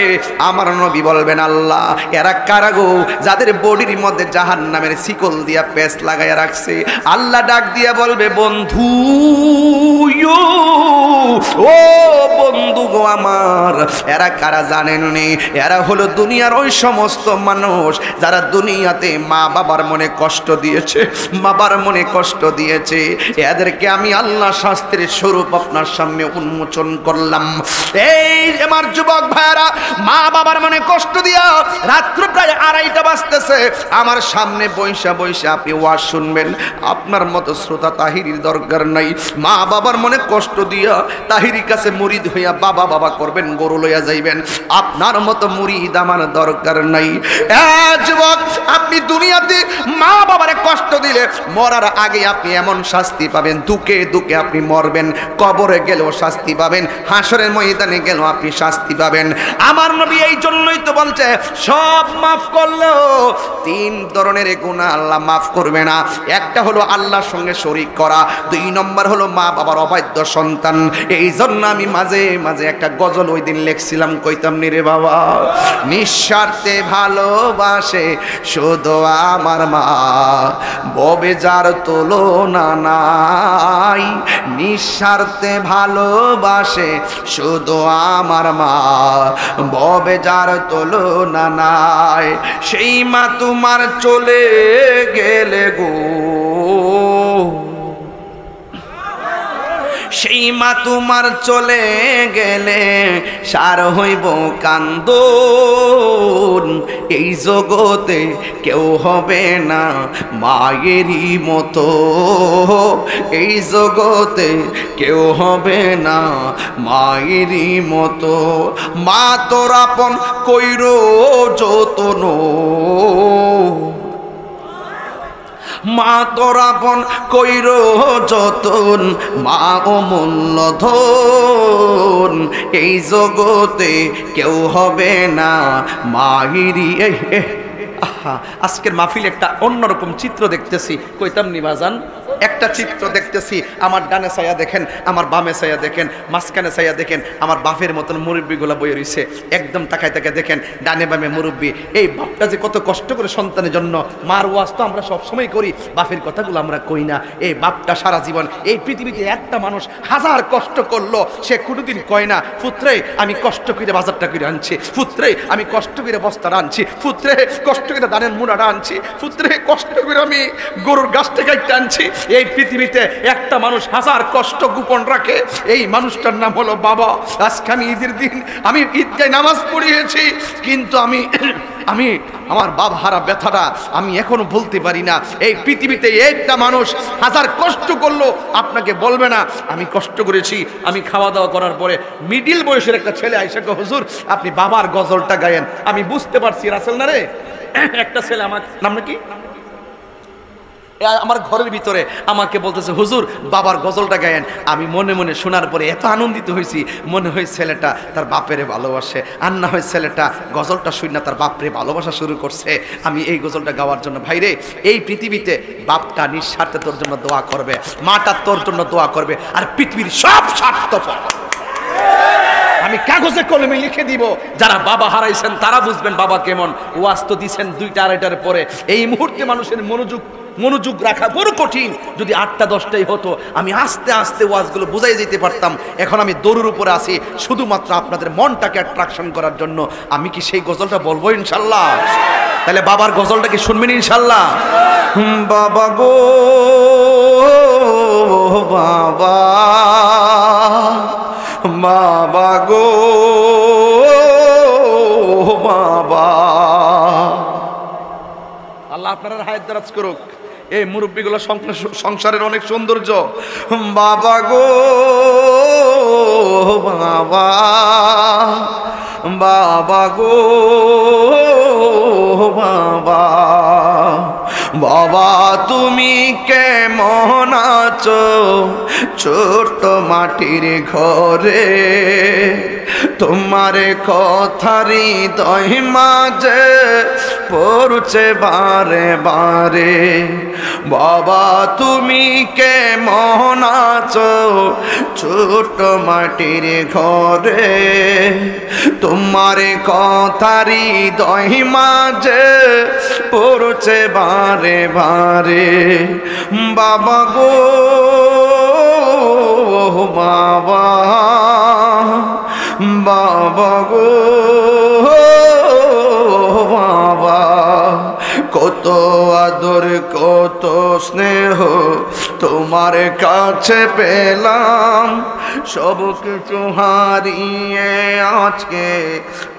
আমার নবী বলবেন, আল্লাহ এরা কারা গো যাদের বডির মধ্যে জাহান্নামের শিকল দিয়া পেঁচ লাগাইয়া রাখছে? আল্লাহ ডাক দিয়া বলবে, বন্ধু ও বন্ধু গো আমার, এরা কারা জানেননি? এরা হলো দুনিয়ার ওই সমস্ত মানুষ যারা দুনিয়াতে মা বাবার মনে কষ্ট দিয়েছে, বাবার মনে কষ্ট দিয়েছে। এদেরকে আমি আল্লাহ শাস্তির স্বরূপ আপনার সামনে উন্মোচন করলাম। এই আমার যুবক ভাইরা, মা বাবার মনে কষ্ট দিয়া রাত্র প্রায় 2:30 বাজতেছে, আমার সামনে বৈশা বৈশা আপনি ওয়াজ শুনবেন। আপনার মতো শ্রোতা তাহিরির দরকার নাই। মা বাবার মনে কষ্ট দিয়া তাহিরির কাছে মুরিদ হইয়া বাবা বাবা করবেন, গরু লইয়া যাইবেন। আপনার মতো মুরিদ আমার দরকার নাই। যুবক, আপনি দুনিয়াতে মা বাবারে কষ্ট দিলে মরার আগে আপনি এমন শাস্তি পাবেন, দুঃখে দুঃখে আপনি মরবেন, কবরে গেলেও শাস্তি পাবেন, হাসরের ময়দানে গেলেও আপনি শাস্তি পাবেন। আমার নবী এই জন্যই তো বলছে, সব মাফ করলেও 3 ধরনের গুনাহ আল্লাহ মাফ করবে না। একটা হলো আল্লাহর সঙ্গে শরীক করা, 2 নম্বর হলো মা বাবার অবাধ্য সন্তান। এই জন্য আমি মাঝে মাঝে একটা গজল ওই দিন লিখছিলাম, কইতাম নি রে বাবা, নিঃস্বার্থে ভালোবাসে শুধু আমার মা, ববে যার তুলনা নাই, নিঃস্বার্থে ভালোবাসে শুধু আমার মা, ববে যার তুলনা নাই। সেই মা তোমার চলে গেলে গো, সেই মা তোমার চলে গেলে সার হইব কান্দন। এই জগতে কেউ হবে না মায়েরই মতো, এই জগতে কেউ হবে না মায়েরই মতো। মা তোর আপন কইরো যতন, মা তোর আপন কইরো যতন, মা অমূল্য ধন। এই জগতে কেউ হবে না মায়েরই। আজকের মাহফিল একটা অন্যরকম চিত্র দেখতেছি, কইতাম নি বাজান, একটা চিত্র দেখতেছি। আমার ডানে ছায়া দেখেন, আমার বামে ছায়া দেখেন, মাঝখানে ছায়া দেখেন, আমার বাপের মতন মুরব্বীগুলো বয়ে রইছে। একদম তাকায় তাকায় দেখেন ডানে বামে মুরব্বী। এই বাপটা যে কত কষ্ট করে সন্তানের জন্য, মার ওয়াজ তো আমরা সবসময় করি, বাপের কথাগুলো আমরা কই না। এই বাপটা সারা জীবন এই পৃথিবীতে একটা মানুষ হাজার কষ্ট করলো, সে কোনোদিন কয় না পুত্রে আমি কষ্ট করে বাজারটা করে আনছি, পুত্রে আমি কষ্ট করে বস্তাটা আনছি, পুত্রে কষ্ট করে ধানের মুড়াটা আনছি, পুত্রে কষ্ট করে আমি গরুর গাছটা কাটতে আনছি। এই পৃথিবীতে একটা মানুষ হাজার কষ্ট গোপন রাখে, এই মানুষটার নাম হলো বাবা। আজকে আমি ঈদের দিন আমি ঈদগায় নামাজ পড়িয়েছি, কিন্তু আমি আমার বাবা হারা ব্যথাটা আমি এখনো বলতে পারি না। এই পৃথিবীতে একটা মানুষ হাজার কষ্ট করলো, আপনাকে বলবে না আমি কষ্ট করেছি। আমি খাওয়া দাওয়া করার পরে মিডিল বয়সের একটা ছেলে আইসা কয় হুজুর আপনি বাবার গজলটা গায়েন। আমি বুঝতে পারছি রাসেল না রে, একটা ছেলে আমার নাম নাকি আমার ঘরের ভিতরে আমাকে বলতেছে হুজুর বাবার গজলটা গায়েন। আমি মনে মনে শোনার পরে এত আনন্দিত হয়েছি, মনে হয় ছেলেটা তার বাপেরে ভালোবাসে, আর না হয় ছেলেটা গজলটা শুনে তার বাপরে ভালোবাসা শুরু করছে। আমি এই গজলটা গাওয়ার জন্য ভাইরে, এই পৃথিবীতে বাপটা নিঃস্বার্থে তোর জন্য দোয়া করবে, মাটা তোর জন্য দোয়া করবে, আর পৃথিবীর সব স্বার্থপর আমি কাগজে কলমে লিখে দিব। যারা বাবা হারাইছেন তারা বুঝবেন বাবা কেমন। ওয়াজ তো দিচ্ছেন 2টা 2:30টার পরে। এই মুহূর্তে মানুষের মনোযোগ রাখা বড় কঠিন। যদি 8টা 10টাই হতো আমি আস্তে আস্তে ওয়াজগুলো বুঝাই যেতে পারতাম। এখন আমি দৌড়ের উপরে আছি শুধুমাত্র আপনাদের মনটাকে অ্যাট্রাকশন করার জন্য। আমি কি সেই গজলটা বলবো ইনশাল্লাহ? তাহলে বাবার গজলটা কি শুনবেন ইনশাল্লাহ? বাবা গো বাবা, বাবা গো বাবা। আল্লাহ আপনারা হায়াত দারাজ করুক। এই মুরব্বীগুলো সংসারের অনেক সৌন্দর্য। বাবা গো বাবা, বাবা গো বাবা, বাবা তুমি কেমন আছো ছোট মাটির ঘরে? তোমার কথারি হৃদয় মাঝে পড়ছে বারে বারে। বাবা তুমি কেমন আছো ছোট মাটির ঘরে? তোমার কথারি হৃদয় মাঝে পড়ছে বারে বারে। বাবা গো বাবা, বাবা গো বাবা। কত আদর কত স্নেহ তোমার কাছে পেলাম, সব কিছু হারিয়ে আজকে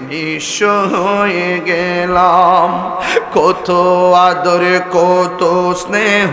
নিঃস্ব হয়ে গেলাম। কত আদর কত স্নেহ